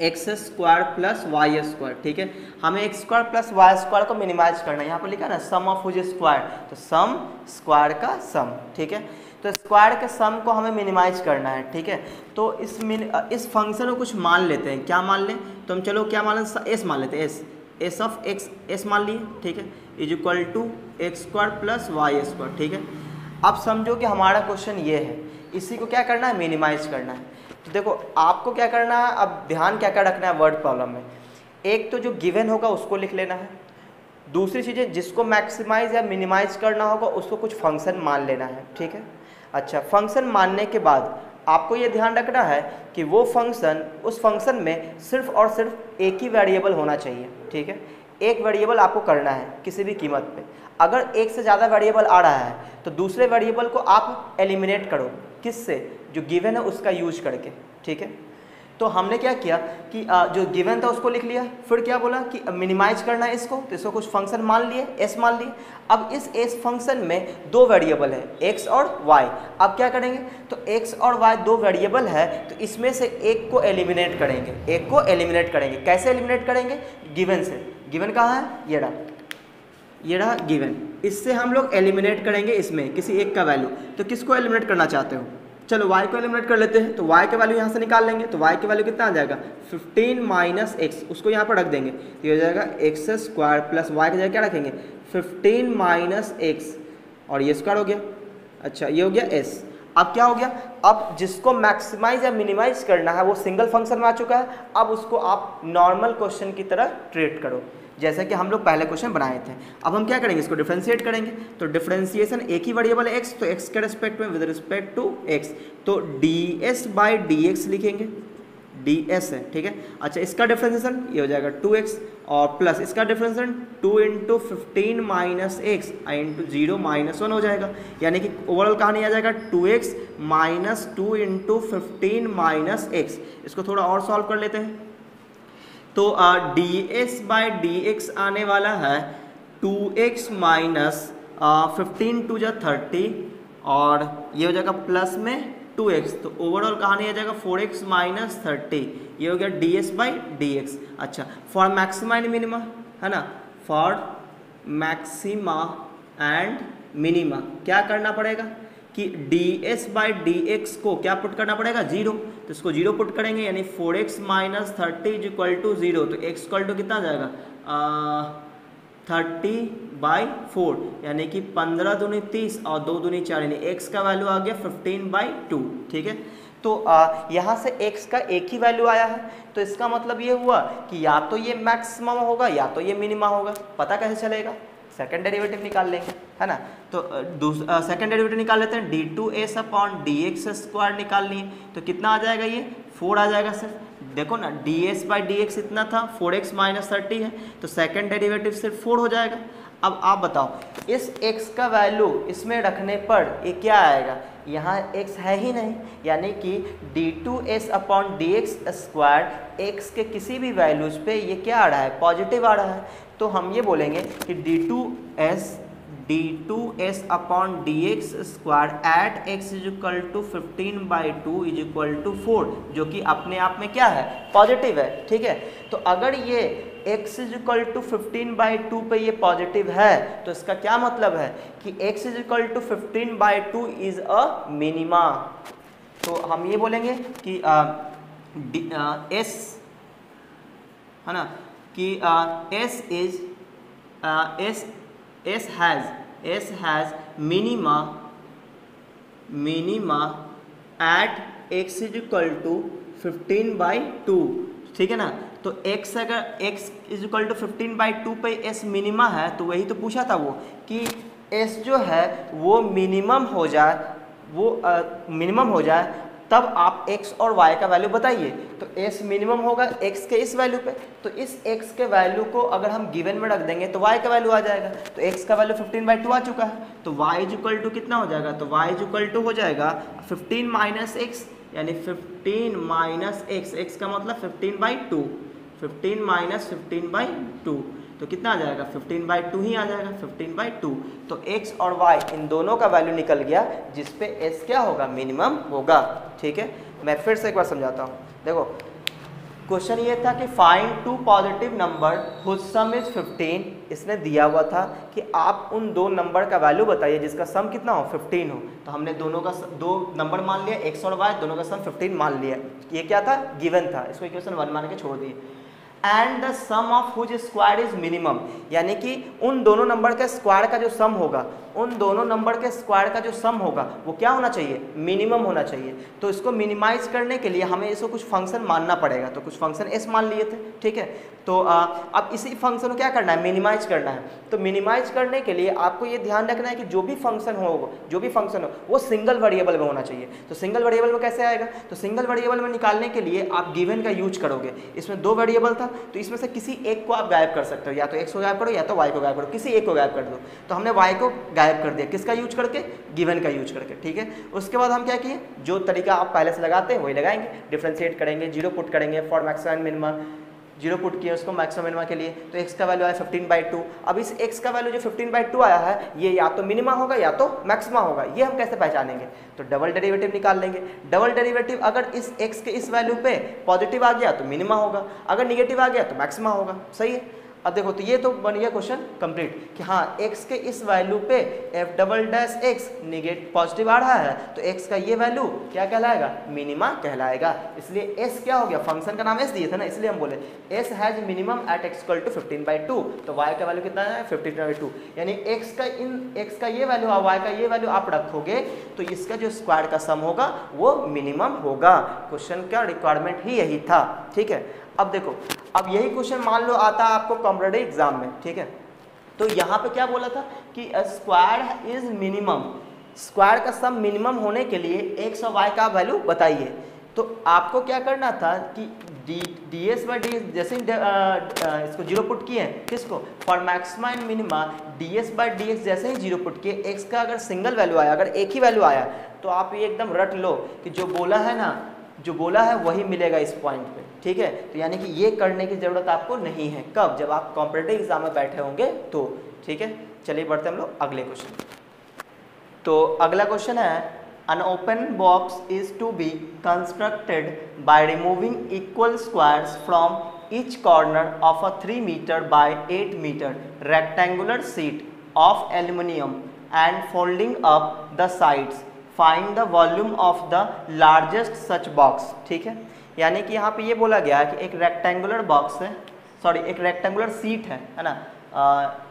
x² प्लस y²। ठीक है, हमें x² प्लस y² को मिनिमाइज करना है। यहाँ पर लिखा है ना सम ऑफ हुज स्क्वायर, तो सम स्क्वायर का सम। ठीक है, तो स्क्वायर के सम को हमें मिनिमाइज करना है। ठीक है, तो इस फंक्शन को कुछ मान लेते हैं, क्या मान लें, तो हम चलो क्या मान लें, एस मान लेते हैं, एस ऑफ एक्स एस मान लिए। ठीक है, is equal to x² plus y²। ठीक है, अब समझो कि हमारा क्वेश्चन ये है, इसी को क्या करना है, मिनिमाइज करना है। तो देखो आपको क्या करना है, अब ध्यान क्या क्या रखना है वर्ड प्रॉब्लम में, एक तो जो गिवन होगा उसको लिख लेना है, दूसरी चीज़ें जिसको मैक्सिमाइज या मिनिमाइज करना होगा उसको कुछ फंक्शन मान लेना है, ठीक है। अच्छा, फंक्शन मानने के बाद आपको ये ध्यान रखना है कि वो फंक्शन, उस फंक्शन में सिर्फ और सिर्फ एक ही वेरिएबल होना चाहिए, ठीक है। एक वेरिएबल आपको करना है किसी भी कीमत पे। अगर एक से ज़्यादा वेरिएबल आ रहा है तो दूसरे वेरिएबल को आप एलिमिनेट करो, किससे, जो गिवन है उसका यूज करके, ठीक है। तो हमने क्या किया कि जो गिवन था उसको लिख लिया, फिर क्या बोला कि मिनिमाइज करना है इसको, तो इसको कुछ फंक्शन मान लिए, एस मान लिए। अब इस एस फंक्शन में दो वेरिएबल है, एक्स और वाई। अब क्या करेंगे, तो एक्स और वाई दो वेरिएबल है, तो इसमें से एक को एलिमिनेट करेंगे, एक को एलिमिनेट करेंगे। कैसे एलिमिनेट करेंगे, गिवन से। गिवन कहाँ है, ये रहा गिवन, इससे हम लोग एलिमिनेट करेंगे इसमें किसी एक का वैल्यू। तो किसको एलिमिनेट करना चाहते हो, चलो y को एलिमिनेट कर लेते हैं। तो y के वैल्यू यहाँ से निकाल लेंगे, तो y के वैल्यू कितना आ जाएगा, 15 माइनस एक्स, उसको यहाँ पर रख देंगे, तो ये हो जाएगा एक्स स्क्वायर प्लस y की जगह क्या रखेंगे, 15 माइनस एक्स, और ये स्क्वायर हो गया। अच्छा, ये हो गया s। अब क्या हो गया, अब जिसको मैक्सिमाइज या मिनिमाइज करना है वो सिंगल फंक्शन में आ चुका है। अब उसको आप नॉर्मल क्वेश्चन की तरह ट्रीट करो, जैसे कि हम लोग पहले क्वेश्चन बनाए थे। अब हम क्या करेंगे, इसको डिफरेंशिएट करेंगे। तो डिफरेंशिएशन, एक ही वेरिएबल है एक्स, तो एक्स के रिस्पेक्ट में विद रिस्पेक्ट टू एक्स, तो ds बाई डी एक्स लिखेंगे, ds है, ठीक है। अच्छा, इसका डिफरेंशिएशन ये हो जाएगा 2x, और प्लस इसका differentiation 2 into 15 minus x into 0 minus 1 हो जाएगा, यानी कि ओवरऑल कहाँ नहीं आ जाएगा, 2x minus 2 into 15 minus x. इसको थोड़ा और सॉल्व कर लेते हैं। तो ds बाई डी एक्स आने वाला है 2x माइनस 15 टू जा 30, और ये हो जाएगा प्लस में 2x, तो ओवरऑल कहाँ नहीं आ जाएगा, 4x माइनस 30, ये हो गया ds बाई डी एक्स। अच्छा, फॉर मैक्सिमा एंड मिनिमा है ना, फॉर मैक्सिमा एंड मिनिमा क्या करना पड़ेगा कि ds बाई डी एक्स को क्या पुट करना पड़ेगा, 0, तो इसको 0 पुट करेंगे, यानी 4x minus 30 is equal to 0, तो x इक्वल टू कितना आ जाएगा, 30/4, यानी कि 15 दूनी 30 और 2 दूनी 4, यानी x का वैल्यू आ गया 15/2, ठीक है। तो यहाँ से x का एक ही वैल्यू आया है, तो इसका मतलब ये हुआ कि या तो ये मैक्सिमम होगा या तो ये मिनिमा होगा। पता कैसे चलेगा, सेकेंड डेरिवेटिव निकाल लेंगे, है ना। तो सेकेंड डेरिवेटिव निकाल लेते हैं, d2s अपॉन dx स्क्वायर निकाल लिए, तो कितना आ जाएगा, ये 4 आ जाएगा सिर्फ। देखो ना, ds बाई डी एक्स इतना था, 4x माइनस 30 है, तो सेकेंड डेरिवेटिव सिर्फ 4 हो जाएगा। अब आप बताओ, इस x का वैल्यू इसमें रखने पर ये क्या आएगा, यहाँ x है ही नहीं, यानी कि d2s upon d x square x के किसी भी वैल्यूज पे ये क्या आ रहा है, पॉजिटिव आ रहा है। तो हम ये बोलेंगे कि d2s upon d x square at x is equal to 15/2 is equal to 4, जो कि अपने आप में क्या है, पॉजिटिव है, ठीक है। तो अगर ये x इज इक्वल टू 15/2 पे ये पॉजिटिव है, तो इसका क्या मतलब है कि x is equal to 15/2 is a minima. तो हम ये बोलेंगे कि s है ना, कि S has minima at x is equal to 15/2, ठीक है ना। तो x अगर x इज इक्वल टू 15/2 पे s मिनिमा है, तो वही तो पूछा था वो कि s जो है वो मिनिमम हो जाए, तब आप x और y का वैल्यू बताइए। तो s मिनिमम होगा x के इस वैल्यू पे, तो इस x के वैल्यू को अगर हम गिवन में रख देंगे तो y का वैल्यू आ जाएगा। तो x का वैल्यू 15/2 आ चुका है, तो y इज इक्वल टू कितना हो जाएगा, तो y इज इक्वल टू हो जाएगा 15 माइनस एक्स, यानी 15 माइनस एक्स, x का मतलब 15/2, 15 माइनस 15/2, तो कितना आ जाएगा, 15/2 ही आ जाएगा, 15/2। तो x और y इन दोनों का वैल्यू निकल गया, जिस पे s क्या होगा, मिनिमम होगा, ठीक है। मैं फिर से एक बार समझाता हूँ। देखो, क्वेश्चन ये था कि find two positive number whose sum is 15। इसने दिया हुआ था कि आप उन दो नंबर का वैल्यू बताइए जिसका सम कितना हो, 15 हो। तो हमने दोनों का दो नंबर मान लिया, x और y, दोनों का सम 15 मान लिया। ये क्या था, गिवन था, इसको इक्वेशन 1 मान के छोड़ दिए। And the sum of whose square is minimum, यानी कि उन दोनों नंबर का स्क्वायर का जो सम होगा उन दोनों नंबर के स्क्वायर का जो सम होगा वो क्या होना चाहिए, मिनिमम होना चाहिए। तो इसको मिनिमाइज करने के लिए हमें इसको कुछ फंक्शन मानना पड़ेगा, तो कुछ फंक्शन एस मान लिए थे, ठीक है। तो अब इसी फंक्शन को क्या करना है, मिनिमाइज करना है। तो मिनिमाइज करने के लिए आपको ये ध्यान रखना है कि जो भी फंक्शन हो वो सिंगल वेरिएबल में होना चाहिए। तो सिंगल वेरिएबल में कैसे आएगा, तो सिंगल वेरिएबल में निकालने के लिए आप गिवन का यूज करोगे। इसमें 2 वेरिएबल था तो इसमें से किसी एक को आप गायब कर सकते हो, या तो x को गायब करो या तो y को गायब करो, किसी एक को गायब कर दो। तो हमने y को गायब कर दिया, किसका यूज करके, गिवन का यूज करके, ठीक है। उसके बाद हम क्या किए, जो तरीका आप पहले से लगाते हैं वही लगाएंगे, डिफ्रेंशिएट करेंगे, 0 पुट करेंगे फॉर मैक्सिमम मिनिमम, 0 पुट किया उसको मैक्सिमम मिनिमा के लिए, तो x का वैल्यू आया 15/2। अब इस x का वैल्यू जो 15/2 आया है ये या तो मिनिमा होगा या तो मैक्सिमा होगा, ये हम कैसे पहचानेंगे, तो डबल डेरिवेटिव निकाल लेंगे। डबल डेरिवेटिव अगर इस x के इस वैल्यू पे पॉजिटिव आ गया तो मिनिमा होगा, अगर निगेटिव आ गया तो मैक्सिमा होगा, सही है। अब देखो तो ये तो बन गया क्वेश्चन कंप्लीट कि हाँ x के इस वैल्यू पे f'(x) निगेटिव पॉजिटिव आ रहा है तो x का ये वैल्यू क्या कहलाएगा, मिनिमा कहलाएगा। इसलिए s क्या हो गया, फंक्शन का नाम s दिए थे ना, इसलिए हम बोले s has minimum at x equal to 15/2। तो y का वैल्यू कितना है 15/2, यानी x का ये वैल्यू और y का ये वैल्यू आप रखोगे तो इसका जो स्क्वायर का सम होगा वो मिनिमम होगा। क्वेश्चन का रिक्वायरमेंट ही यही था, ठीक है। अब देखो, अब यही क्वेश्चन मान लो आता है आपको कॉम्पिटिटिव एग्जाम में, ठीक है। तो यहाँ पे क्या बोला था कि स्क्वायर इज मिनिमम, स्क्वायर का सम मिनिमम होने के लिए x और y का वैल्यू बताइए। तो आपको क्या करना था कि ds/ds जैसे इसको 0 पुट किए, किसको, for maxima and minima ds/dx जैसे ही 0 पुट किए, x का अगर सिंगल वैल्यू आया, अगर एक ही वैल्यू आया तो आप ये एकदम रट लो कि जो बोला है वही मिलेगा इस पॉइंट पे, ठीक है। तो यानी कि ये करने की ज़रूरत आपको नहीं है, कब, जब आप कॉम्पिटिटिव एग्जाम में बैठे होंगे तो, ठीक है। चलिए बढ़ते हम लोग अगले क्वेश्चन। तो अगला क्वेश्चन है, an open box is to be constructed by removing equal squares from each corner of a 3 meter by 8 meter rectangular sheet of aluminum and folding up the sides. Find the volume of the largest such box, ठीक है। यानी कि यहाँ पे ये बोला गया है कि एक रेक्टेंगुलर बॉक्स है, एक रेक्टेंगुलर सीट है ना,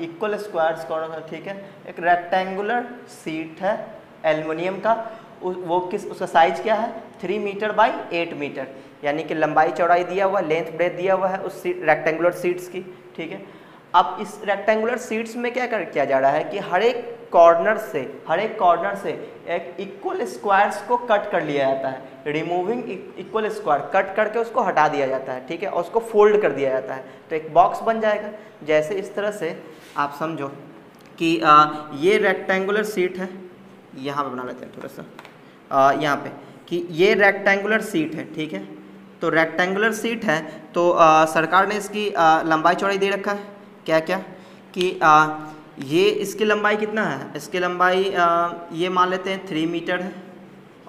इक्वल स्क्वायर्स कॉर्नर, ठीक है। एक रेक्टेंगुलर सीट है एल्युमिनियम का, वो उसका साइज क्या है 3 मीटर बाई 8 मीटर, यानी कि लंबाई चौड़ाई दिया हुआ, लेंथ ब्रेथ दिया हुआ है उस रेक्टेंगुलर सीट्स की, ठीक है। अब इस रेक्टेंगुलर सीट्स में क्या किया जा रहा है कि हर एक कॉर्नर से एक इक्वल स्क्वायर्स को कट कर लिया जाता है, रिमूविंग इक्वल स्क्वायर, कट करके उसको हटा दिया जाता है, ठीक है, और उसको फोल्ड कर दिया जाता है, तो एक बॉक्स बन जाएगा। जैसे इस तरह से आप समझो कि ये रेक्टेंगुलर सीट है, यहाँ पे बना लेते हैं थोड़ा सा, यहाँ पे कि ये रेक्टेंगुलर सीट है, ठीक है। तो रेक्टेंगुलर सीट है तो सरकार ने इसकी लंबाई चौड़ाई दे रखा है, क्या क्या कि ये इसकी लंबाई कितना है, इसकी लंबाई ये मान लेते हैं 3 मीटर है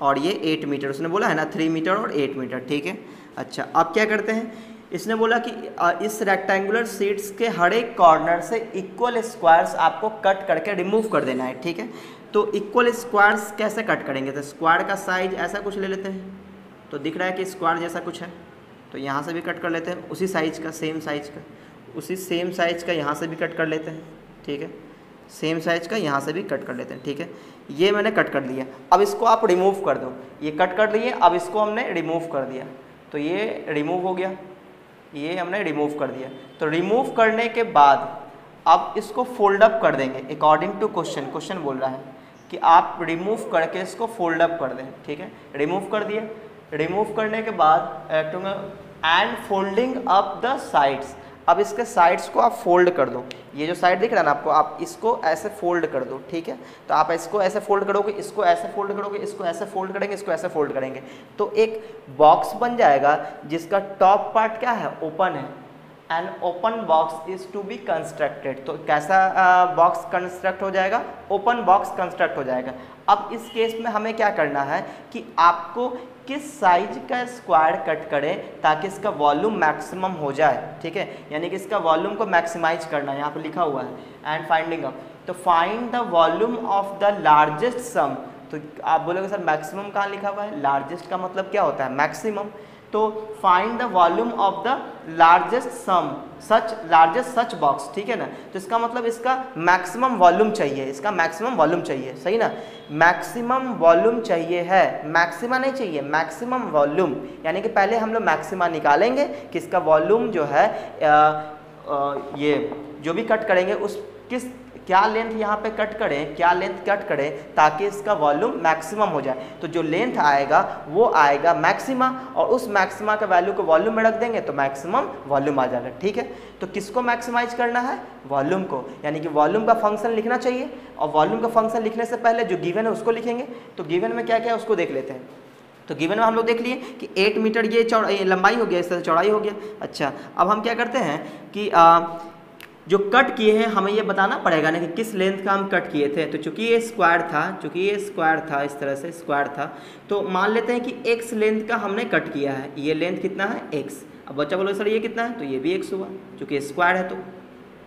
और ये 8 मीटर, उसने बोला है ना 3 मीटर और 8 मीटर, ठीक है। अच्छा, अब क्या करते हैं, इसने बोला कि इस रेक्टेंगुलर सीट्स के हर एक कॉर्नर से इक्वल स्क्वायर्स आपको कट करके रिमूव कर देना है, ठीक है। तो इक्वल स्क्वायर्स कैसे कट करेंगे, तो स्क्वायर का साइज ऐसा कुछ ले लेते हैं, तो दिख रहा है कि स्क्वायर जैसा कुछ है, तो यहाँ से भी कट कर लेते हैं उसी साइज का, सेम साइज का, उसी सेम साइज का यहाँ से भी कट कर लेते हैं, ठीक है, सेम साइज का यहाँ से भी कट कर लेते हैं, ठीक है। ये मैंने कट कर दिया, अब इसको आप रिमूव कर दो, ये कट कर लिए, अब इसको हमने रिमूव कर दिया, तो ये रिमूव हो गया, ये हमने रिमूव कर दिया। तो रिमूव करने के बाद अब इसको फोल्ड अप कर देंगे अकॉर्डिंग टू क्वेश्चन बोल रहा है कि आप रिमूव करके इसको फोल्ड अप कर दें, ठीक है। रिमूव कर दिया, रिमूव करने के बाद and folding up the sides, अब इसके साइड्स को आप फोल्ड कर दो, ये जो साइड दिख रहा है ना आपको, आप इसको ऐसे फोल्ड कर दो, ठीक है। तो आप इसको ऐसे फोल्ड करोगे, इसको ऐसे फोल्ड करोगे, इसको ऐसे फोल्ड करेंगे, इसको ऐसे फोल्ड करेंगे, तो एक बॉक्स बन जाएगा जिसका टॉप पार्ट क्या है, ओपन है। An open box is to be constructed, तो कैसा बॉक्स कंस्ट्रक्ट हो जाएगा, ओपन बॉक्स कंस्ट्रक्ट हो जाएगा। अब इस केस में हमें क्या करना है कि आपको किस साइज का स्क्वायर कट करें ताकि इसका वॉल्यूम मैक्सिमम हो जाए, ठीक है, यानी कि इसका वॉल्यूम को मैक्सिमाइज करना है, यहाँ पे लिखा हुआ है एंड फाइंडिंग अप, तो find the volume of the largest sum. तो आप बोलोगे सर मैक्सिमम कहाँ लिखा हुआ है, लार्जेस्ट का मतलब क्या होता है, मैक्सिमम, तो find the volume of the largest such box, ठीक है ना। तो इसका मतलब इसका मैक्सिमम वॉल्यूम चाहिए, इसका मैक्सिमम वॉल्यूम चाहिए, सही ना। मैक्सिमम वॉल्यूम चाहिए है, मैक्सिमा नहीं चाहिए, मैक्सिमम वॉल्यूम, यानी कि पहले हम लोग मैक्सिमा निकालेंगे कि इसका वॉल्यूम जो है ये जो भी कट करेंगे उस क्या लेंथ यहाँ पे कट करें, क्या लेंथ कट करें ताकि इसका वॉल्यूम मैक्सिमम हो जाए। तो जो लेंथ आएगा वो आएगा मैक्सिमा, और उस मैक्सिमा का वैल्यू को वॉल्यूम में रख देंगे तो मैक्सिमम वॉल्यूम आ जाएगा, ठीक है। तो किसको मैक्सिमाइज करना है, वॉल्यूम को, यानी कि वॉल्यूम का फंक्शन लिखना चाहिए। और वॉल्यूम का फंक्शन लिखने से पहले जो गिवन है उसको लिखेंगे। तो गिवन में क्या क्या है उसको देख लेते हैं। तो गिवन में हम लोग देख लिए कि 8 मीटर ये लंबाई हो गया, इस तरह से चौड़ाई हो गया। अच्छा, अब हम क्या करते हैं कि जो कट किए हैं हमें ये बताना पड़ेगा ना कि किस लेंथ का हम कट किए थे। तो चूंकि ये स्क्वायर था, इस तरह से स्क्वायर था, तो मान लेते हैं कि x लेंथ का हमने कट किया है। ये लेंथ कितना है, x। अब बच्चा बोलो सर ये कितना है, तो ये भी x हुआ, चूँकि स्क्वायर है तो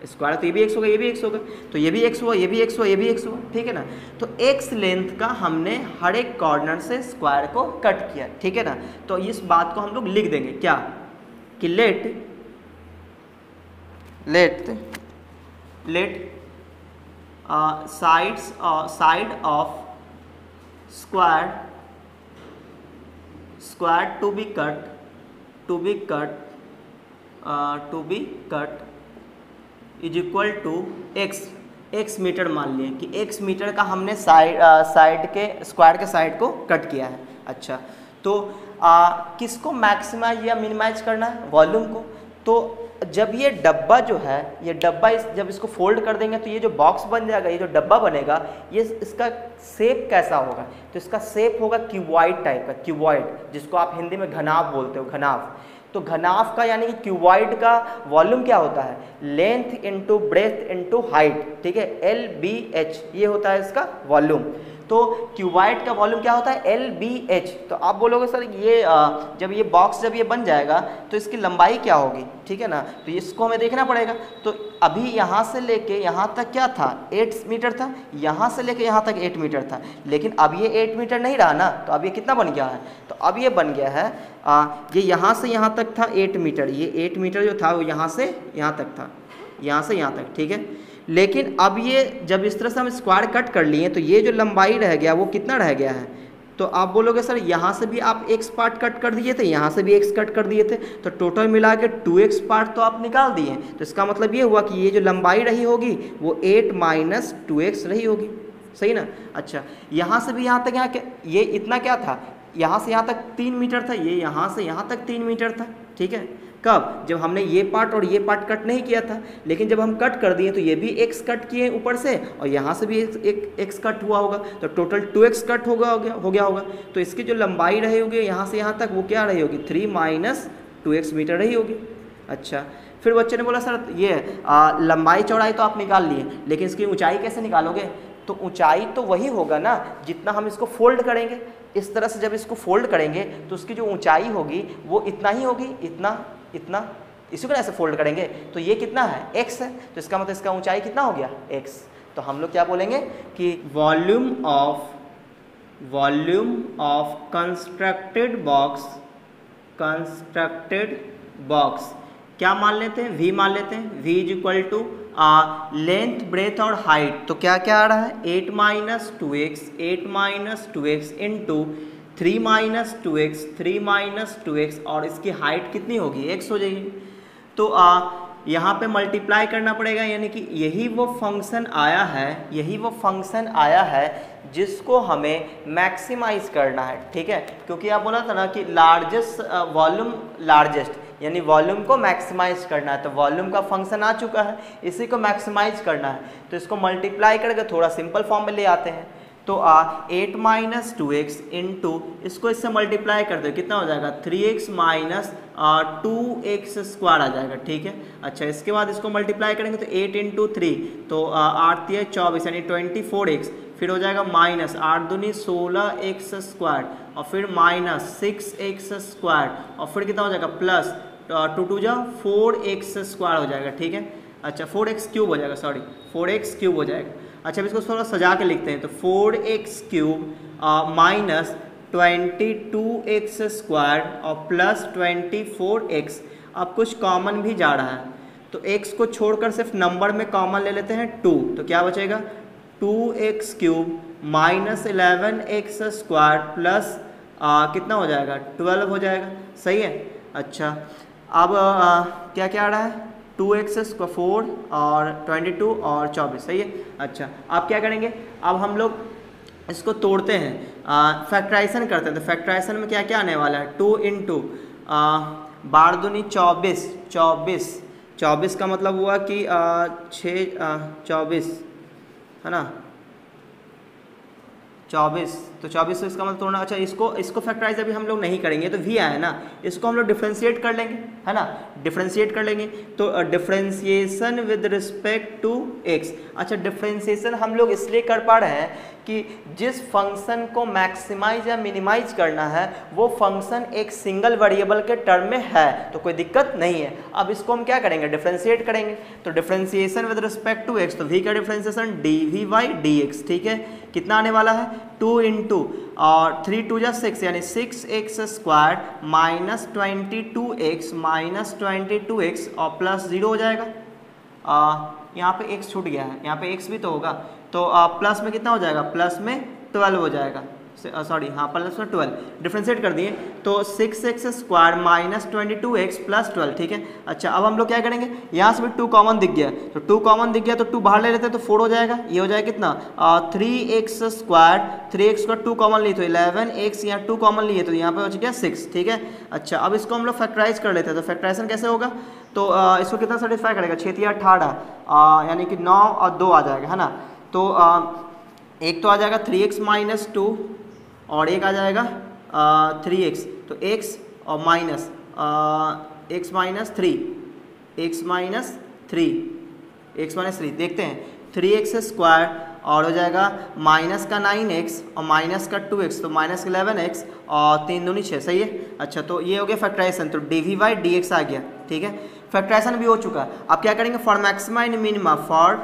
स्क्वायर, तो ये भी x होगा, ये भी x होगा, तो ये भी x हुआ, ये भी x हुआ, ये भी x हुआ, ठीक है ना। तो x लेंथ का हमने हर एक कॉर्नर से स्क्वायर को कट किया, ठीक है ना। तो इस बात को हम लोग लिख देंगे क्या कि let side of square to be cut is equal to x metre. मान लिए कि x मीटर का हमने साइड के स्क्वायर के साइड को कट किया है। अच्छा, तो किसको मैक्सिमाइज या मिनिमाइज करना है, वॉल्यूम को। तो जब ये डब्बा जो है, ये डब्बा जब इसको फोल्ड कर देंगे तो ये जो बॉक्स बन जाएगा, ये जो डब्बा बनेगा, ये इसका शेप कैसा होगा, तो इसका शेप होगा क्यूबॉइड टाइप का, क्यूबॉइड, जिसको आप हिंदी में घनाभ बोलते हो, घनाभ। तो घनाभ का यानी कि क्यूबॉइड का वॉल्यूम क्या होता है, length into breadth into height, ठीक है, LBH, ये होता है इसका वॉल्यूम। तो क्यूबॉइड का वॉल्यूम क्या होता है, LBH। तो आप बोलोगे सर ये जब ये बॉक्स जब ये बन जाएगा तो इसकी लंबाई क्या होगी, ठीक है ना। तो इसको हमें देखना पड़ेगा। तो अभी यहाँ से लेके यहाँ तक क्या था, 8 मीटर था, यहाँ से लेके यहाँ तक 8 मीटर था, लेकिन अब ये 8 मीटर नहीं रहा ना, तो अब ये कितना बन गया है, तो अब ये बन गया है ये यहाँ से यहाँ तक था 8 मीटर, ये 8 मीटर जो था वो यहाँ से यहाँ तक था, यहाँ से यहाँ तक, ठीक है। लेकिन अब ये जब इस तरह से हम स्क्वायर कट कर लिए तो ये जो लंबाई रह गया वो कितना रह गया है। तो आप बोलोगे सर यहाँ से भी आप x पार्ट कट कर दिए थे, यहाँ से भी x कट कर दिए थे, तो टोटल मिला के 2x पार्ट तो आप निकाल दिए। तो इसका मतलब ये हुआ कि ये जो लंबाई रही होगी वो 8 माइनस 2x रही होगी, सही ना। अच्छा, यहाँ से भी यहाँ तक, यहाँ ये इतना क्या था, यहाँ से यहाँ तक 3 मीटर था, ये यहाँ से यहाँ तक 3 मीटर था, ठीक है। कब, जब हमने ये पार्ट और ये पार्ट कट नहीं किया था, लेकिन जब हम कट कर दिए तो ये भी x कट किए ऊपर से और यहाँ से भी एक x कट हुआ होगा, तो टोटल 2x कट हो गया होगा। तो इसकी जो लंबाई रही होगी यहाँ से यहाँ तक वो क्या रही होगी, 3 माइनस 2x मीटर रही होगी। अच्छा, फिर बच्चे ने बोला सर ये लंबाई चौड़ाई तो आप निकाल लिए, लेकिन इसकी ऊंचाई कैसे निकालोगे। तो ऊंचाई तो वही होगा ना जितना हम इसको फोल्ड करेंगे। इस तरह से जब इसको फोल्ड करेंगे तो उसकी जो ऊंचाई होगी वो इतना ही होगी, इतना इसी को ऐसे फोल्ड करेंगे तो ये कितना है, x है, तो इसका मतलब इसका ऊंचाई कितना हो गया, x। तो हम लोग क्या बोलेंगे कि वॉल्यूम ऑफ कंस्ट्रक्टेड बॉक्स क्या मान लेते हैं, v मान लेते हैं। v is equal to length breadth और हाइट, तो क्या क्या आ रहा है, 8 minus 2x into 3 minus 2x और इसकी हाइट कितनी होगी, x हो जाएगी। तो यहाँ पे मल्टीप्लाई करना पड़ेगा, यानी कि यही वो फंक्शन आया है जिसको हमें मैक्सिमाइज करना है, ठीक है। क्योंकि आप बोला था ना कि लार्जेस्ट यानी वॉल्यूम को मैक्सिमाइज करना है, तो वॉल्यूम का फंक्शन आ चुका है, इसी को मैक्सिमाइज करना है। तो इसको मल्टीप्लाई करके थोड़ा सिंपल फॉर्म में ले आते हैं। तो 8 माइनस 2x इंटू इसको इससे मल्टीप्लाई कर दो, कितना हो जाएगा, 3x माइनस 2x स्क्वायर आ जाएगा, ठीक है। अच्छा, इसके बाद इसको मल्टीप्लाई करेंगे तो 8 इंटू 3 तो 8 × 24 यानी 24x, फिर हो जाएगा माइनस 8 दूनी 16x स्क्वायर और फिर माइनस 6x स्क्वायर और फिर कितना हो जाएगा प्लस 2 2 जा 4x स्क्वायर हो जाएगा, ठीक है। अच्छा, 4x क्यूब हो जाएगा, 4x क्यूब हो जाएगा। अच्छा, अब इसको थोड़ा सजा के लिखते हैं, तो 4x क्यूब माइनस 22x² और प्लस 24x। अब कुछ कॉमन भी जा रहा है, तो x को छोड़कर सिर्फ नंबर में कॉमन ले लेते हैं 2, तो क्या बचेगा 2x³ माइनस 11x² प्लस कितना हो जाएगा 12 हो जाएगा। सही है। अच्छा अब क्या क्या आ रहा है 2x² और 22 और 24। सही है। अच्छा अब क्या करेंगे, अब हम लोग इसको तोड़ते हैं, फैक्टराइजेशन करते हैं। तो फैक्टराइजेशन में क्या क्या आने वाला है 2 इंटू 12 दूनी 24, 24 का मतलब हुआ कि 24 है ना 24, तो 24 इसका मतलब तोड़ना। अच्छा इसको फैक्टराइज अभी हम लोग नहीं करेंगे, तो v आया ना, इसको हम लोग डिफ्रेंशिएट कर लेंगे है ना, डिफ्रेंशिएट कर लेंगे। तो differentiation with respect to x। अच्छा डिफ्रेंशिएशन हम लोग इसलिए कर पा रहे हैं कि जिस फंक्शन को मैक्सिमाइज या मिनिमाइज करना है वो फंक्शन एक सिंगल वेरिएबल के टर्म में है, तो कोई दिक्कत नहीं है। अब इसको हम क्या करेंगे डिफ्रेंशिएट करेंगे। तो differentiation with respect to x, तो v का डिफ्रेंशिएशन dv/dx। ठीक है, कितना आने वाला है 2 इंटू और 3 2 जा 6 यानी 6x² minus 22x minus 22x और प्लस 0 हो जाएगा। यहाँ पे x छूट गया है, यहाँ पे x भी तो होगा, तो प्लस में कितना हो जाएगा प्लस में 12 हो जाएगा, सॉरी हाँ प्लस में 12 डिफ्रेंशिएट कर दिए तो 6x² माइनस 22x प्लस 12। ठीक है। अच्छा अब हम लोग क्या करेंगे, यहाँ से भी 2 कॉमन दिख गया, तो 2 कॉमन दिख गया तो 2 बाहर ले लेते हैं तो 4 हो जाएगा। ये हो जाएगा कितना 3x² 2 कॉमन लिए तो 11x, यहाँ 2 कॉमन लिए तो यहाँ पे बच गया 6। ठीक है। अच्छा अब इसको हम लोग फैक्टराइज कर लेते हैं, तो फैक्टराइजेशन कैसे होगा, तो इसको कितना सेटिस्फाई करेगा 6 या 18 यानी कि 9 और 2 आ जाएगा है ना। तो एक तो आ जाएगा 3x माइनस 2 और एक आ जाएगा 3x, तो x और माइनस x माइनस 3 देखते हैं 3x² और हो जाएगा माइनस का 9x और माइनस का 2x, तो माइनस 11x और 3 दूनी 6। सही है। अच्छा तो ये हो गया फैक्टराइजेशन, तो dv/dx आ गया। ठीक है, फैक्टराइजेशन भी हो चुका है। अब क्या करेंगे for maxima and minima, for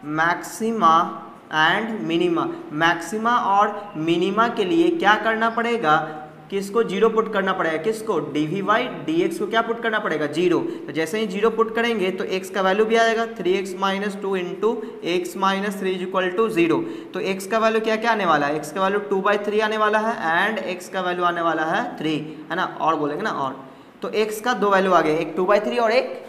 maxima and minima, maxima और मिनिमा के लिए क्या करना पड़ेगा, किसको 0 पुट करना पड़ेगा, किसको dv/dx को क्या पुट करना पड़ेगा 0। तो जैसे ही 0 पुट करेंगे तो x का वैल्यू भी आ जाएगा 3x minus 2 into x minus 3 equal to 0। तो x का वैल्यू क्या क्या आने वाला है, x का वैल्यू 2/3 आने वाला है एंड x का वैल्यू आने वाला है 3 है ना, और बोलेंगे ना और। तो x का 2 वैल्यू आ गए, एक 2/3 और एक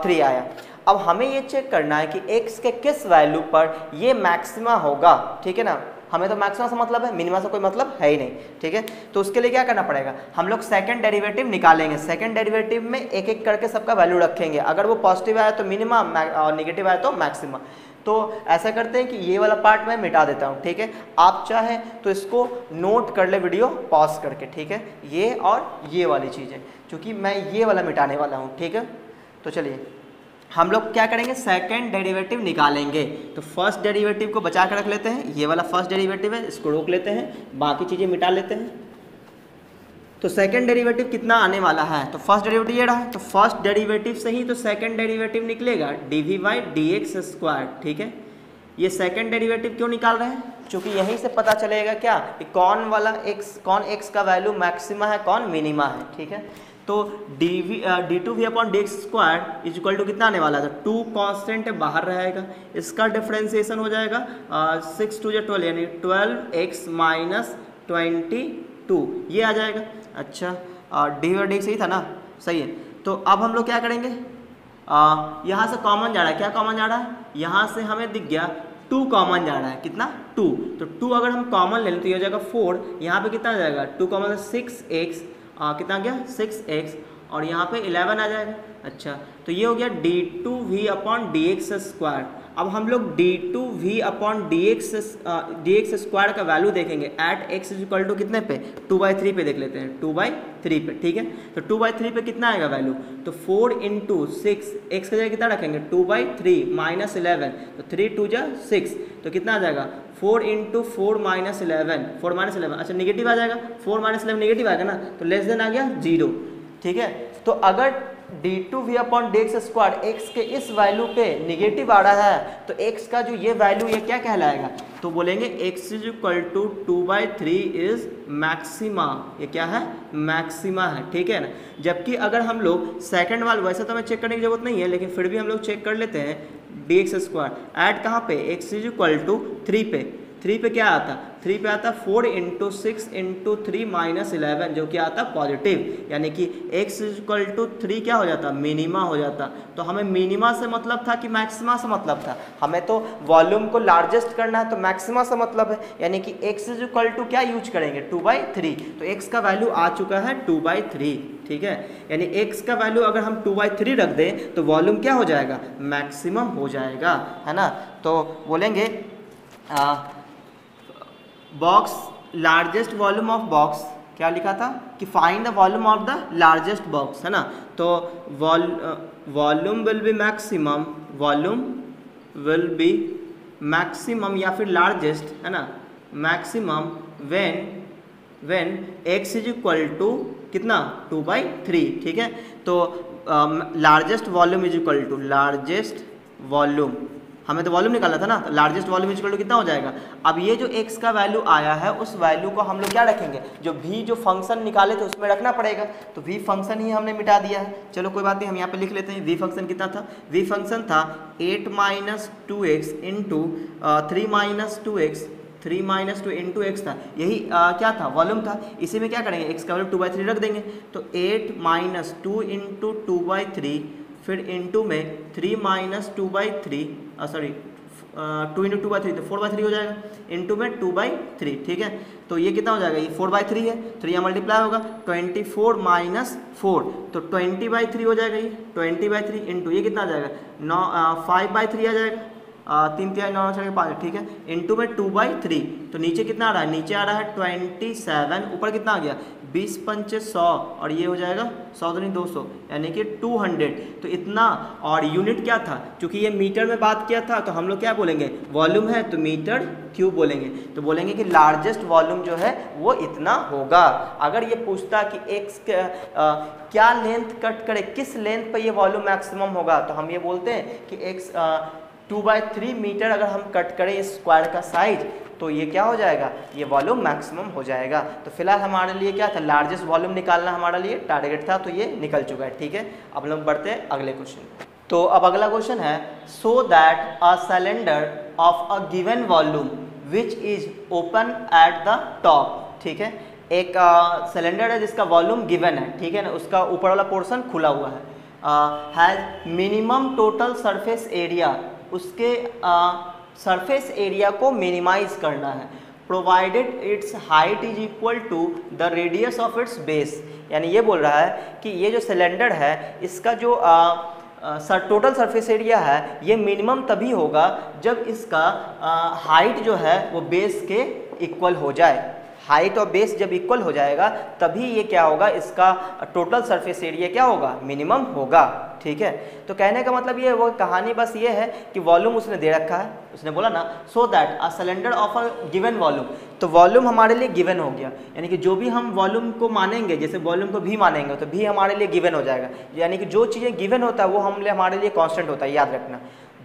3 आया। अब हमें ये चेक करना है कि x के किस वैल्यू पर ये मैक्सिमा होगा। ठीक है ना, हमें तो मैक्सिमा से मतलब है, मिनिमा से कोई मतलब है ही नहीं। ठीक है, तो उसके लिए क्या करना पड़ेगा, हम लोग सेकंड डेरिवेटिव निकालेंगे। सेकंड डेरिवेटिव में एक एक करके सबका वैल्यू रखेंगे, अगर वो पॉजिटिव आया तो मिनिमा और नेगेटिव आया तो मैक्सिमा। तो ऐसा करते हैं कि ये वाला पार्ट मैं मिटा देता हूँ। ठीक है, आप चाहें तो इसको नोट कर ले वीडियो पॉज करके। ठीक है, ये और ये वाली चीज़ें, क्योंकि मैं ये वाला मिटाने वाला हूँ। ठीक है, तो चलिए हम लोग क्या करेंगे सेकंड डेरिवेटिव निकालेंगे। तो फर्स्ट डेरिवेटिव को बचा कर रख लेते हैं, ये वाला फर्स्ट डेरिवेटिव है, इसको रोक लेते हैं, बाकी चीज़ें मिटा लेते हैं। तो सेकंड डेरिवेटिव कितना आने वाला है, तो फर्स्ट डेरिवेटिव ये रहा, तो फर्स्ट डेरिवेटिव से ही तो सेकंड डेरिवेटिव निकलेगा dv/dx²। ठीक है, ये सेकंड डेरिवेटिव क्यों निकाल रहे हैं, क्योंकि यहीं से पता चलेगा क्या कि कौन वाला कौन x का वैल्यू मैक्सिमा है कौन मिनिमा है। ठीक है, तो d2v/dx² इज इक्वल टू कितना आने वाला था 2 कांस्टेंट है बाहर रहेगा, इसका डिफरेंशिएशन हो जाएगा 6 2 12 यानी 12x माइनस 22 ये आ जाएगा। अच्छा dv/dx सही था ना, सही है। तो अब हम लोग क्या करेंगे, यहाँ से कॉमन जा रहा है, क्या कॉमन जा रहा है, यहाँ से हमें दिख गया 2 कॉमन जा रहा है, कितना 2, तो 2 अगर हम कॉमन ले लें तो ये हो जाएगा 4, यहाँ पे कितना आ जाएगा 2 कॉमन 6x कितना गया 6x और यहाँ पे 11 आ जाएगा। अच्छा तो ये हो गया d2v/dx²। अब हम लोग d2v/dx² का वैल्यू देखेंगे at x is equal to कितने पे 2/3 पे देख लेते हैं, 2/3 पे। ठीक है, तो 2/3 पे कितना आएगा वैल्यू, तो 4 इंटू 6 x का जगह कितना रखेंगे 2/3 माइनस 11, तो 3 2 जा 6, तो कितना आ जाएगा 4 इंटू 4 माइनस 11, 4 माइनस 11 अच्छा निगेटिव आ जाएगा, 4 माइनस 11 निगेटिव आएगा ना, तो लेस देन आ गया 0। ठीक है, तो अगर d2v/dx² x के इस वैल्यू पे निगेटिव आ रहा है तो x का जो ये वैल्यू ये क्या कहलाएगा, तो बोलेंगे x is equal to 2/3 is maxima. ये क्या है? मैक्सिमा है, ठीक है ना। जबकि अगर हम लोग सेकंड वाला, वैसे तो हमें चेक करने की जरूरत नहीं है, लेकिन फिर भी हम लोग चेक कर लेते हैं। dx² ऐड कहाँ पे? x इज इक्वल टू 3 पे। 3 पे क्या आता? 3 पे आता 4 × 6 × 3 - 11, जो क्या आता? पॉजिटिव। यानी कि x इज इक्वल टू 3 क्या हो जाता? मिनिमा हो जाता। तो हमें मिनिमा से मतलब था कि मैक्सिमा से मतलब था? हमें तो वॉल्यूम को लार्जेस्ट करना है, तो मैक्सिमा से मतलब है। यानी कि x इज इक्वल टू क्या यूज करेंगे? 2/3। तो x का वैल्यू आ चुका है 2/3, ठीक है। यानी x का वैल्यू अगर हम 2/3 रख दें तो वॉल्यूम क्या हो जाएगा? मैक्सिमम हो जाएगा, है ना। तो बोलेंगे box largest volume of box, क्या लिखा था कि find the volume of the largest box, है ना। तो volume will be maximum, volume will be maximum या फिर लार्जेस्ट, है ना, maximum when x is equal to कितना? 2/3, ठीक है। तो largest volume is equal to largest volume, हमें तो वॉल्यूम निकालना था ना, तो largest volume is equal to कितना हो जाएगा? अब ये जो x का वैल्यू आया है उस वैल्यू को हम लोग क्या रखेंगे? जो v जो फंक्शन निकाले थे उसमें रखना पड़ेगा। तो v फंक्शन ही हमने मिटा दिया है। चलो कोई बात नहीं, हम यहाँ पे लिख लेते हैं। v फंक्शन कितना था? v फंक्शन था 8 - 2x इंटू 3 - 2 इंटू x था। यही क्या था? वॉल्यूम था। इसी में क्या करेंगे? x का वैल्यू 2/3 रख देंगे। तो 8 - 2 इंटू 2/3, फिर इंटू में 3 - 2/3, सॉरी 2 × 2/3 तो 4/3 हो जाएगा, इंटू में 2/3, ठीक है। तो ये कितना हो जाएगा? ये 4/3 है, तो यहाँ मल्टीप्लाई होगा 24 - 4, तो 20/3 हो जाएगा। ये 20/3 इंटू ये कितना आ जाएगा? 5/3 आ जाएगा। 3 3 9 6 5, ठीक है, इंटू में 2/3। तो नीचे कितना आ रहा है? नीचे आ रहा है 27, ऊपर कितना आ गया? 20 × 5 100, और ये हो जाएगा 100 दूनी 200, यानी कि 200। तो इतना, और यूनिट क्या था? क्योंकि ये मीटर में बात किया था, तो हम लोग क्या बोलेंगे? वॉल्यूम है तो मीटर क्यूब बोलेंगे। तो बोलेंगे कि लार्जेस्ट वॉल्यूम जो है वो इतना होगा। अगर ये पूछता कि x क्या लेंथ कट करे, किस लेंथ पर ये वॉल्यूम मैक्सिमम होगा, तो हम ये बोलते हैं कि x 2/3 मीटर अगर हम कट करें इस स्क्वायर का साइज, तो ये क्या हो जाएगा? ये वॉल्यूम मैक्सिमम हो जाएगा। तो फिलहाल हमारे लिए क्या था? लार्जेस्ट वॉल्यूम निकालना हमारा लिए टारगेट था, तो ये निकल चुका है, ठीक है। अब लोग बढ़ते हैं अगले क्वेश्चन। तो अब अगला क्वेश्चन है, so that a cylinder of a given volume which is open at the top, ठीक है। एक सिलेंडर है जिसका वॉल्यूम गिवन है, ठीक है ना, उसका ऊपर वाला पोर्शन खुला हुआ है, has minimum total surface area, उसके सरफेस एरिया को मिनिमाइज करना है, provided its height is equal to the radius of its base. यानी ये बोल रहा है कि ये जो सिलेंडर है इसका जो टोटल सरफेस एरिया है ये मिनिमम तभी होगा जब इसका हाइट जो है वो बेस के इक्वल हो जाए। हाइट और बेस जब इक्वल हो जाएगा तभी ये क्या होगा? इसका टोटल सरफेस एरिया क्या होगा? मिनिमम होगा, ठीक है। तो कहने का मतलब ये वो कहानी बस ये है कि वॉल्यूम उसने दे रखा है, उसने बोला ना so that a cylinder of a given volume, तो वॉल्यूम हमारे लिए गिवन हो गया। यानी कि जो भी हम वॉल्यूम को मानेंगे, जैसे वॉल्यूम को भी मानेंगे तो भी हमारे लिए गिवन हो जाएगा। यानी कि जो चीज़ें गिवन होता है वो हमारे लिए कॉन्स्टेंट होता है, याद रखना।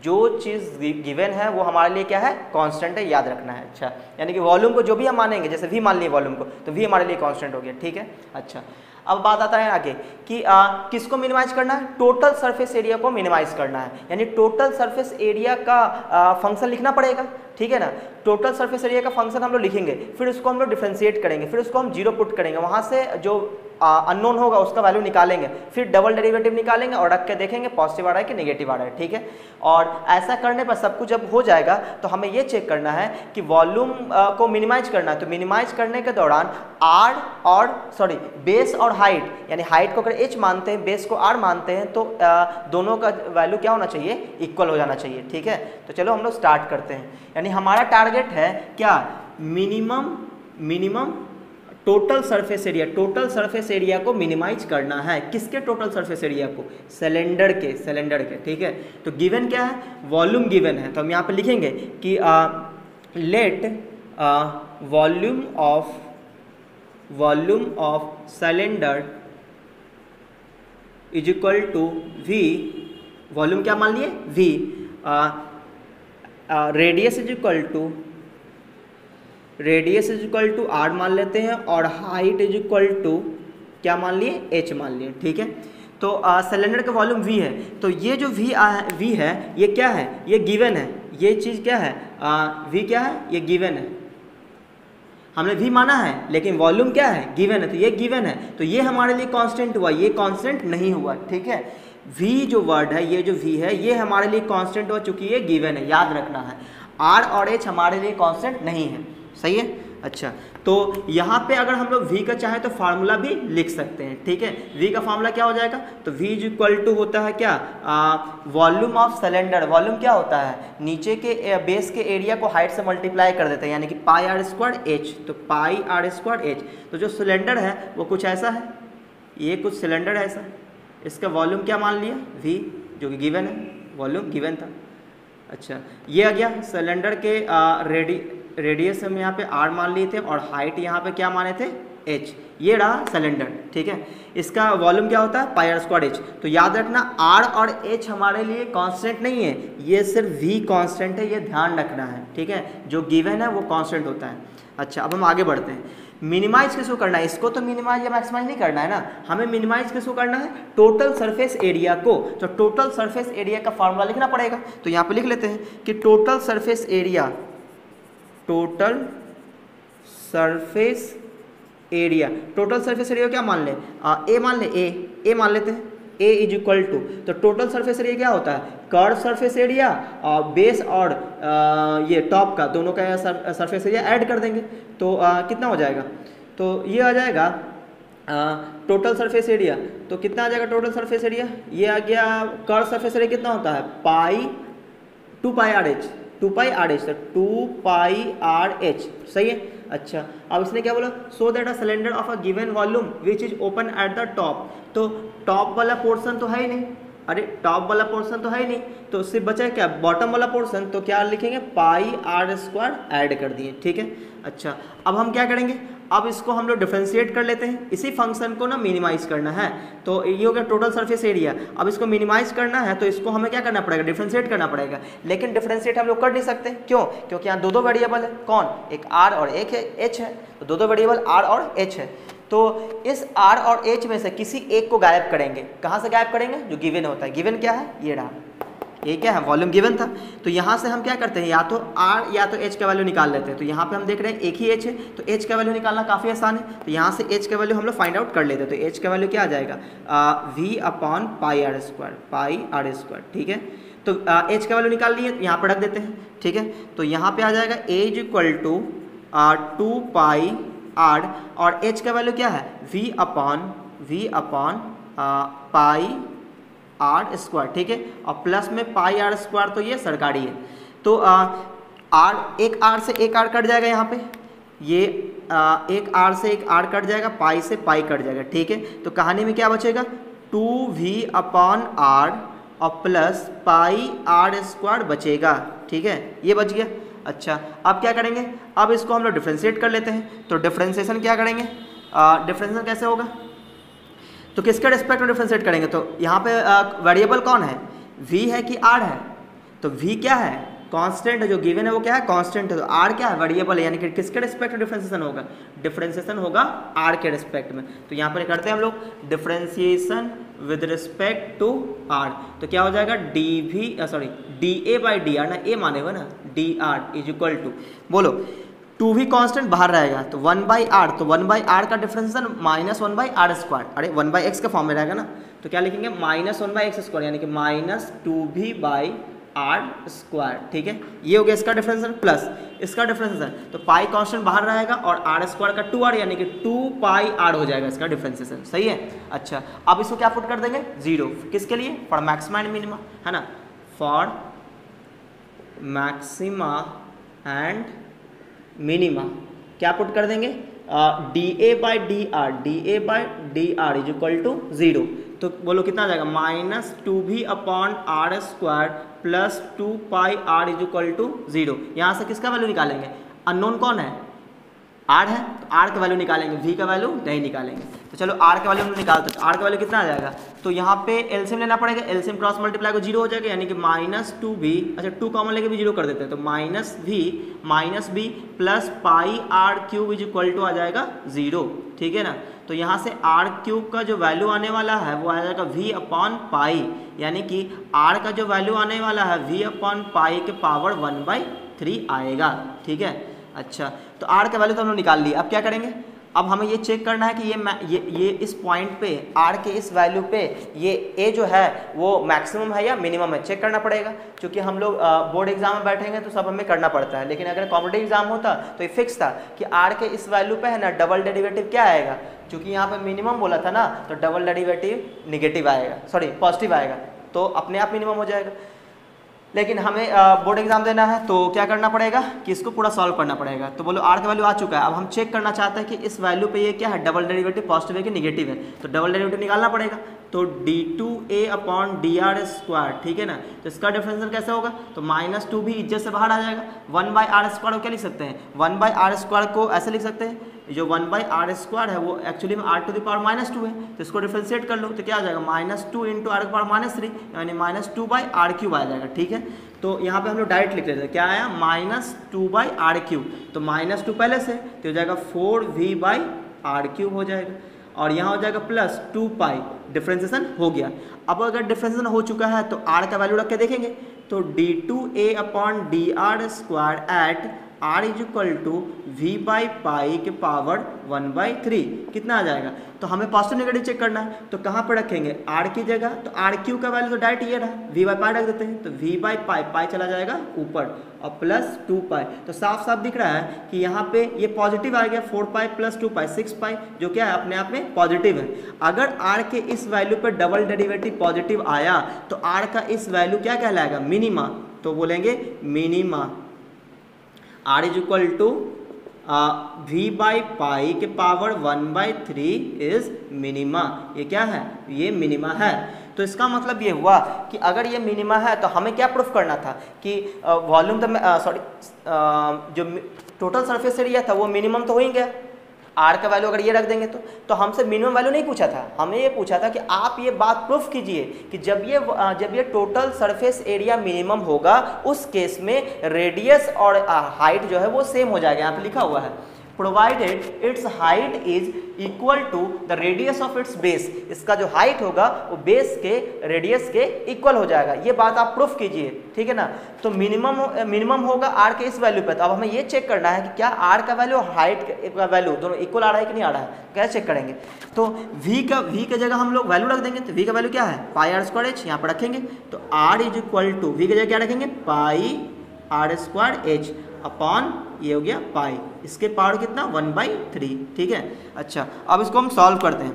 जो चीज़ गिवन है वो हमारे लिए क्या है? कांस्टेंट है, याद रखना है। अच्छा, यानी कि वॉल्यूम को जो भी हम मानेंगे, जैसे v मान लिए वॉल्यूम को, तो v हमारे लिए कांस्टेंट हो गया, ठीक है। अच्छा, अब बात आता है आगे कि किसको मिनिमाइज करना है? टोटल सरफेस एरिया को मिनिमाइज करना है। यानी टोटल सरफेस एरिया का फंक्शन लिखना पड़ेगा, ठीक है ना। टोटल सरफेस एरिया का फंक्शन हम लोग लिखेंगे, फिर उसको हम लोग डिफरेंशिएट करेंगे, फिर उसको हम 0 पुट करेंगे, वहाँ से जो अननोन होगा उसका वैल्यू निकालेंगे, फिर डबल डेरिवेटिव निकालेंगे और रख के देखेंगे पॉजिटिव आ रहा है कि नेगेटिव आ रहा है, ठीक है। और ऐसा करने पर सब कुछ जब हो जाएगा तो हमें ये चेक करना है कि वॉल्यूम को मिनिमाइज करना है। तो मिनिमाइज करने के दौरान बेस और हाइट, यानी हाइट को अगर h मानते हैं, बेस को r मानते हैं, तो दोनों का वैल्यू क्या होना चाहिए? इक्वल हो जाना चाहिए, ठीक है। तो चलो हम लोग स्टार्ट करते हैं। यानी हमारा टारगेट है क्या? मिनिमम टोटल सरफेस एरिया को मिनिमाइज करना है। किसके टोटल सरफेस एरिया को? सिलेंडर के, ठीक है। तो गिवन क्या है? वॉल्यूम गिवन है, तो हम यहाँ पे लिखेंगे कि let volume of cylinder is equal to v, volume क्या मान लिए? v, radius is equal to radius is equal to r मान लेते हैं और हाइट इज इक्वल टू क्या मान लिए, एच मान लिए, ठीक है। तो सिलेंडर का वॉल्यूम वी है, तो ये जो वी है ये क्या है, ये गिवन है, ये चीज़ क्या है, वी क्या है, ये गिवन है, हमने वी माना है लेकिन वॉल्यूम क्या है, गिवन है, तो ये गिवन है, तो ये हमारे लिए कांस्टेंट हुआ, ये कांस्टेंट नहीं हुआ, ठीक है। वी जो वर्ड है, ये जो वी है, ये हमारे लिए कांस्टेंट हो चुकी है, गिवन है, याद रखना है। आर और एच हमारे लिए कांस्टेंट नहीं है, सही है। अच्छा, तो यहाँ पे अगर हम लोग v का चाहे तो फार्मूला भी लिख सकते हैं, ठीक है। v का फार्मूला क्या हो जाएगा, तो v इज इक्वल टू होता है क्या, वॉल्यूम ऑफ सिलेंडर। वॉल्यूम क्या होता है, नीचे के बेस के एरिया को हाइट से मल्टीप्लाई कर देते हैं, यानी कि पाई आर स्क्वायर एच, तो पाई आर स्क्वायर एच। तो जो सिलेंडर है वो कुछ ऐसा है, ये कुछ सिलेंडर है ऐसा, इसका वॉल्यूम क्या मान लिया, v, जो कि गिवन है, वॉल्यूम गिवन था। अच्छा, ये आ गया सिलेंडर के रेडियस हम यहाँ पे r मान लिए थे और हाइट यहाँ पे क्या माने थे, h, ये रहा सिलेंडर, ठीक है। इसका वॉल्यूम क्या होता है, पाई आर स्क्वायर एच। तो याद रखना r और h हमारे लिए कांस्टेंट नहीं है, ये सिर्फ v कांस्टेंट है, ये ध्यान रखना है, ठीक है। जो गिवन है वो कांस्टेंट होता है। अच्छा, अब हम आगे बढ़ते हैं। मिनिमाइज किसको करना है, इसको तो मिनिमाइज या मैक्सिमाइज नहीं करना है ना, हमें मिनिमाइज किसको करना है, टोटल सरफेस एरिया को। तो टोटल सरफेस एरिया का फार्मूला लिखना पड़ेगा, तो यहाँ पे लिख लेते हैं कि total surface area, total surface area, total surface area क्या मान ले, ए मान ले, ए मान लेते हैं, ए इज इक्वल टू, तो टोटल सरफेस एरिया क्या होता है, कर्व सरफेस एरिया और बेस और ये टॉप का दोनों का सरफेस एरिया ऐड कर देंगे, तो कितना हो जाएगा, तो ये आ जाएगा टोटल सरफेस एरिया। तो कितना आ जाएगा टोटल सरफेस एरिया, ये आ गया, कर्व सरफेस एरिया कितना होता है, पाई 2 pi R H, 2 pi R H, तो 2 पाई आर एच, सही है। अच्छा, अब इसने क्या बोला, so that a cylinder of a given volume which is open at the top. तो टॉप वाला पोर्शन तो है ही नहीं, अरे टॉप वाला पोर्शन तो है ही नहीं, तो सिर्फ बचा है क्या, बॉटम वाला पोर्शन, तो क्या लिखेंगे, पाई आर स्क्वायर ऐड कर दिए, ठीक है। अच्छा, अब हम क्या करेंगे, अब इसको हम लोग डिफरेंशिएट कर लेते हैं, इसी फंक्शन को ना मिनिमाइज करना है, तो ये हो गया टोटल सरफेस एरिया। अब इसको मिनिमाइज करना है तो इसको हमें क्या करना पड़ेगा, डिफरेंशिएट करना पड़ेगा, लेकिन डिफरेंशिएट हम लोग कर नहीं सकते, क्यों, क्योंकि यहाँ दो वेरिएबल है, कौन, एक r और एक h है, तो दो वेरिएबल r और h है। तो इस r और h में से किसी एक को गायब करेंगे, कहाँ से गायब करेंगे, जो गिवन होता है, गिवन क्या है, ये रहा, ये क्या है, वॉल्यूम गिवन था। तो यहाँ से हम क्या करते हैं, या तो r या तो h का वैल्यू निकाल लेते हैं। तो यहाँ पे हम देख रहे हैं एक ही h है, तो h का वैल्यू निकालना काफ़ी आसान है, तो यहाँ से h का वैल्यू हम लोग फाइंड आउट कर लेते हैं। तो h का वैल्यू क्या आ जाएगा, v upon pi r square, pi r square, ठीक है। तो h का वैल्यू निकाल लिए, यहाँ पर रख देते हैं, ठीक है। तो यहाँ पे आ जाएगा a is equal to 2 pi r, और h का वैल्यू क्या है, v upon pi r square, ठीक है, और प्लस में पाई आर स्क्वायर, तो ये सरकारी है। तो आर, एक आर से एक आर कट जाएगा, यहाँ पे ये एक आर से एक आर कट जाएगा, पाई से पाई कट जाएगा, ठीक है। तो कहानी में क्या बचेगा, 2v अपॉन आर और प्लस पाई आर स्क्वायर बचेगा, ठीक है, ये बच गया। अच्छा, अब क्या करेंगे, अब इसको हम लोग डिफ्रेंशिएट कर लेते हैं। तो डिफ्रेंशिएशन क्या करेंगे, डिफ्रेंशिएशन कैसे होगा, तो किसके रिस्पेक्ट में डिफ्रेंशिएट करेंगे, तो यहाँ पे वेरिएबल कौन है, v है कि r है, तो v क्या है, कांस्टेंट है, जो गिवन है वो क्या है, कांस्टेंट है, तो r क्या है, वेरिएबल है, यानी कि किसके रिस्पेक्ट में डिफ्रेंशिएशन होगा, डिफ्रेंशिएशन होगा r के रिस्पेक्ट में। तो यहाँ पर करते हैं हम लोग differentiation with respect to r, तो क्या हो जाएगा, da बाई डी आर, ना a माने हुआ ना, d r is equal to, बोलो 2v कांस्टेंट बाहर रहेगा, तो 1/r, तो 1/r का डिफरेंशिएशन -1/r स्क्वायर, अरे 1/x के फॉर्म में रहेगा ना, तो क्या लिखेंगे, -1/x स्क्वायर, यानी कि -2v/r स्क्वायर, ठीक है। ये हो गया इसका डिफरेंशिएशन, प्लस इसका डिफरेंशिएशन, तो पाई कांस्टेंट बाहर रहेगा और r स्क्वायर का 2r, यानी कि 2πr हो जाएगा इसका डिफरेंशिएशन, सही है। अच्छा, अब इसको क्या पुट कर देंगे, 0, किसके लिए, फॉर मैक्सिमा एंड मिनिमा, है ना, फॉर मैक्सिमा एंड मिनिमा, क्या पुट कर देंगे, da by d r is equal to 0, तो बोलो कितना आ जाएगा, -2v upon r square plus 2πr is equal to 0। यहाँ से किसका वैल्यू निकालेंगे, अननोन कौन है, आर है तो आर का वैल्यू निकालेंगे, वी का वैल्यू नहीं निकालेंगे। तो चलो आर का वैल्यू हम निकालते हैं, तो आर का वैल्यू कितना आ जाएगा, तो यहाँ पे एलसीएम लेना पड़ेगा, एलसीएम क्रॉस मल्टीप्लाई को 0 हो जाएगा, यानी कि -2v, अच्छा 2 कॉमन लेके भी 0 कर देते हैं, तो -v plus pi R cube is equal to आ जाएगा 0, ठीक है ना। तो यहाँ से आर क्यूब का जो वैल्यू आने वाला है वो आ जाएगा v अपॉन पाई, यानी कि आर का जो वैल्यू आने वाला है v अपॉन पाई के पावर 1/3 आएगा, ठीक है। अच्छा तो r का वैल्यू तो हम लोग निकाल लिए, अब क्या करेंगे, अब हमें ये चेक करना है कि ये इस पॉइंट पे r के इस वैल्यू पे ये a जो है वो मैक्सिमम है या मिनिमम है, चेक करना पड़ेगा। क्योंकि हम लोग बोर्ड एग्जाम में बैठेंगे तो सब हमें करना पड़ता है, लेकिन अगर कॉम्पिटिटिव एग्जाम होता तो ये फिक्स था कि r के इस वैल्यू पे है ना डबल डेरिवेटिव क्या आएगा, क्योंकि यहाँ पे मिनिमम बोला था ना, तो डबल डेरिवेटिव निगेटिव आएगा, सॉरी पॉजिटिव आएगा, तो अपने आप मिनिमम हो जाएगा। लेकिन हमें बोर्ड एग्जाम देना है तो क्या करना पड़ेगा कि इसको पूरा सॉल्व करना पड़ेगा। तो बोलो आर का वैल्यू आ चुका है, अब हम चेक करना चाहते हैं कि इस वैल्यू पे ये क्या है, डबल डेरिवेटिव पॉजिटिव है कि निगेटिव है, तो डबल डेरिवेटिव निकालना पड़ेगा। तो d2a अपॉन dr², ठीक है ना, तो इसका डिफरेंशियल कैसे होगा, तो -2 भी इज्जत से बाहर आ जाएगा, 1/r² को क्या लिख सकते हैं, 1/r² को ऐसे लिख सकते हैं, जो 1/r² है वो एक्चुअली में r⁻² है, तो इसको डिफरेंशिएट कर लो तो क्या आ जाएगा, -2 × r⁻3 यानी -2/r³ आ जाएगा, ठीक है। तो यहाँ पे हम लोग डायरेक्ट लिख लेते हैं, क्या आया -2/r³, तो -2 पहले से तो हो जाएगा 4v/r³ हो जाएगा, और यहाँ हो जाएगा प्लस 2π, डिफ्रेंसिएशन हो गया। अब अगर डिफ्रेंसिएशन हो चुका है तो r का वैल्यू रख के देखेंगे, तो d2a upon dr² at r is equal to v/π के पावर 1/3 कितना आ जाएगा, तो हमें पॉजिटिव नेगेटिव चेक करना है, तो कहाँ पर रखेंगे, r की जगह, तो r³ का वैल्यू तो डायरेक्ट ये रहा, v/π रख देते हैं, तो v/π पाई चला जाएगा ऊपर और प्लस 2π, तो साफ साफ दिख रहा है कि यहाँ पे ये पॉजिटिव आ गया, 4π प्लस 2π 6π, जो क्या है अपने आप में पॉजिटिव है। अगर r के इस वैल्यू पे डबल डेरिवेटिव पॉजिटिव आया तो r का इस वैल्यू क्या कहलाएगा, मिनिमा, तो बोलेंगे minima, r is equal to v/π के पावर 1/3 इज मिनिमा, ये क्या है, ये मिनिमा है। तो इसका मतलब ये हुआ कि अगर ये मिनिमा है तो हमें क्या प्रूफ करना था कि वॉल्यूम जो टोटल सरफेस एरिया था वो मिनिमम तो हो ही गया, आर का वैल्यू अगर ये रख देंगे तो हमसे मिनिमम वैल्यू नहीं पूछा था, हमें ये पूछा था कि आप ये बात प्रूफ कीजिए कि जब ये टोटल सरफेस एरिया मिनिमम होगा उस केस में रेडियस और हाइट जो है वो सेम हो जाएगा। यहाँ पे लिखा हुआ है provided its height is equal to the radius of its base, इसका जो हाइट होगा वो बेस के रेडियस के इक्वल हो जाएगा, ये बात आप प्रूफ कीजिए, ठीक है ना। तो मिनिमम होगा आर के इस वैल्यू पे, तो अब हमें ये चेक करना है कि क्या आर का वैल्यू और हाइट का वैल्यू दोनों इक्वल आ रहा है कि नहीं आ रहा है, कैसे चेक करेंगे। तो v के जगह हम लोग वैल्यू रख देंगे, तो v का वैल्यू क्या है πr²h, यहाँ पर रखेंगे, तो r is equal to v की जगह क्या रखेंगे πr²h अपॉन ये हो गया पाई, इसके पावर कितना 1/3, ठीक है। अच्छा अब इसको हम सॉल्व करते हैं,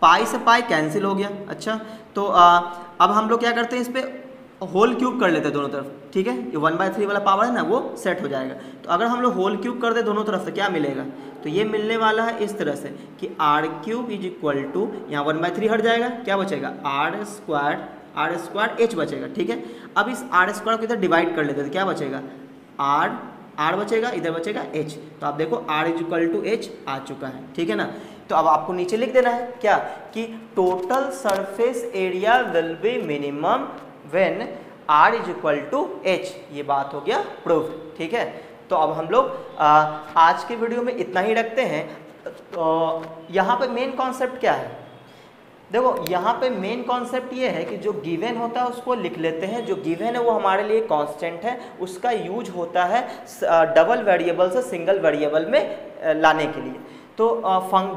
पाई से पाई कैंसिल हो गया। अच्छा तो अब हम लोग क्या करते हैं, इस पर होल क्यूब कर लेते हैं दोनों तरफ, ठीक है, ये 1/3 वाला पावर है ना वो सेट हो जाएगा। तो अगर हम लोग होल क्यूब कर दे दोनों तरफ से क्या मिलेगा, तो ये मिलने वाला है इस तरह से कि r³ इज इक्वल टू, यहाँ 1/3 हट जाएगा, क्या बचेगा r² h बचेगा, ठीक है। अब इस r² को इधर डिवाइड कर लेते हैं, तो क्या बचेगा r बचेगा, इधर बचेगा h, तो आप देखो r is equal to h आ चुका है, ठीक है ना। तो अब आपको नीचे लिख देना है क्या कि total surface area will be minimum when r is equal to h, ये बात हो गया प्रूफ, ठीक है। तो अब हम लोग आज के वीडियो में इतना ही रखते हैं। तो यहाँ पे मेन कॉन्सेप्ट क्या है, देखो यहाँ पे मेन कॉन्सेप्ट ये है कि जो गिवन होता है उसको लिख लेते हैं, जो गिवन है वो हमारे लिए कांस्टेंट है, उसका यूज होता है डबल वेरिएबल से सिंगल वेरिएबल में लाने के लिए। तो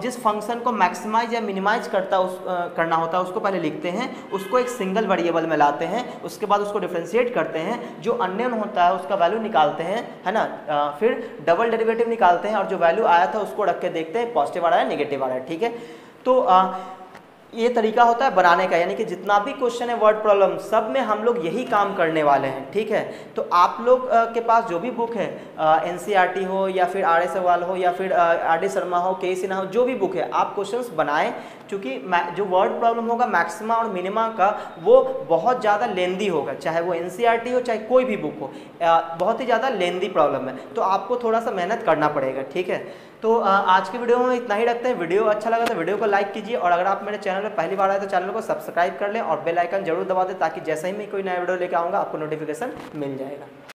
जिस फंक्शन को मैक्सिमाइज या मिनिमाइज करना होता है उसको पहले लिखते हैं, उसको एक सिंगल वेरिएबल में लाते हैं, उसके बाद उसको डिफरेंशिएट करते हैं, जो अननोन होता है उसका वैल्यू निकालते हैं, है ना, फिर डबल डेरिवेटिव निकालते हैं और जो वैल्यू आया था उसको रख के देखते हैं पॉजिटिव आ रहा है नेगेटिव आ रहा है, ठीक है। तो ये तरीका होता है बनाने का, यानी कि जितना भी क्वेश्चन है वर्ड प्रॉब्लम सब में हम लोग यही काम करने वाले हैं, ठीक है। तो आप लोग के पास जो भी बुक है, एनसीईआरटी हो या फिर आर एस अग्रवाल हो या फिर आर डी शर्मा हो, के सिन्हा हो, जो भी बुक है आप क्वेश्चंस बनाएं, क्योंकि जो वर्ड प्रॉब्लम होगा मैक्सिमा और मिनिमा का वो बहुत ज़्यादा लेंदी होगा, चाहे वो एनसीईआरटी हो चाहे कोई भी बुक हो, बहुत ही ज़्यादा लेंदी प्रॉब्लम है, तो आपको थोड़ा सा मेहनत करना पड़ेगा, ठीक है। तो आज के वीडियो में इतना ही रखते हैं। वीडियो अच्छा लगा तो वीडियो को लाइक कीजिए, और अगर आप मेरे चैनल पर पहली बार आए तो चैनल को सब्सक्राइब कर लें और बेल आइकन जरूर दबा दें, ताकि जैसे ही मैं कोई नया वीडियो लेकर आऊँगा आपको नोटिफिकेशन मिल जाएगा।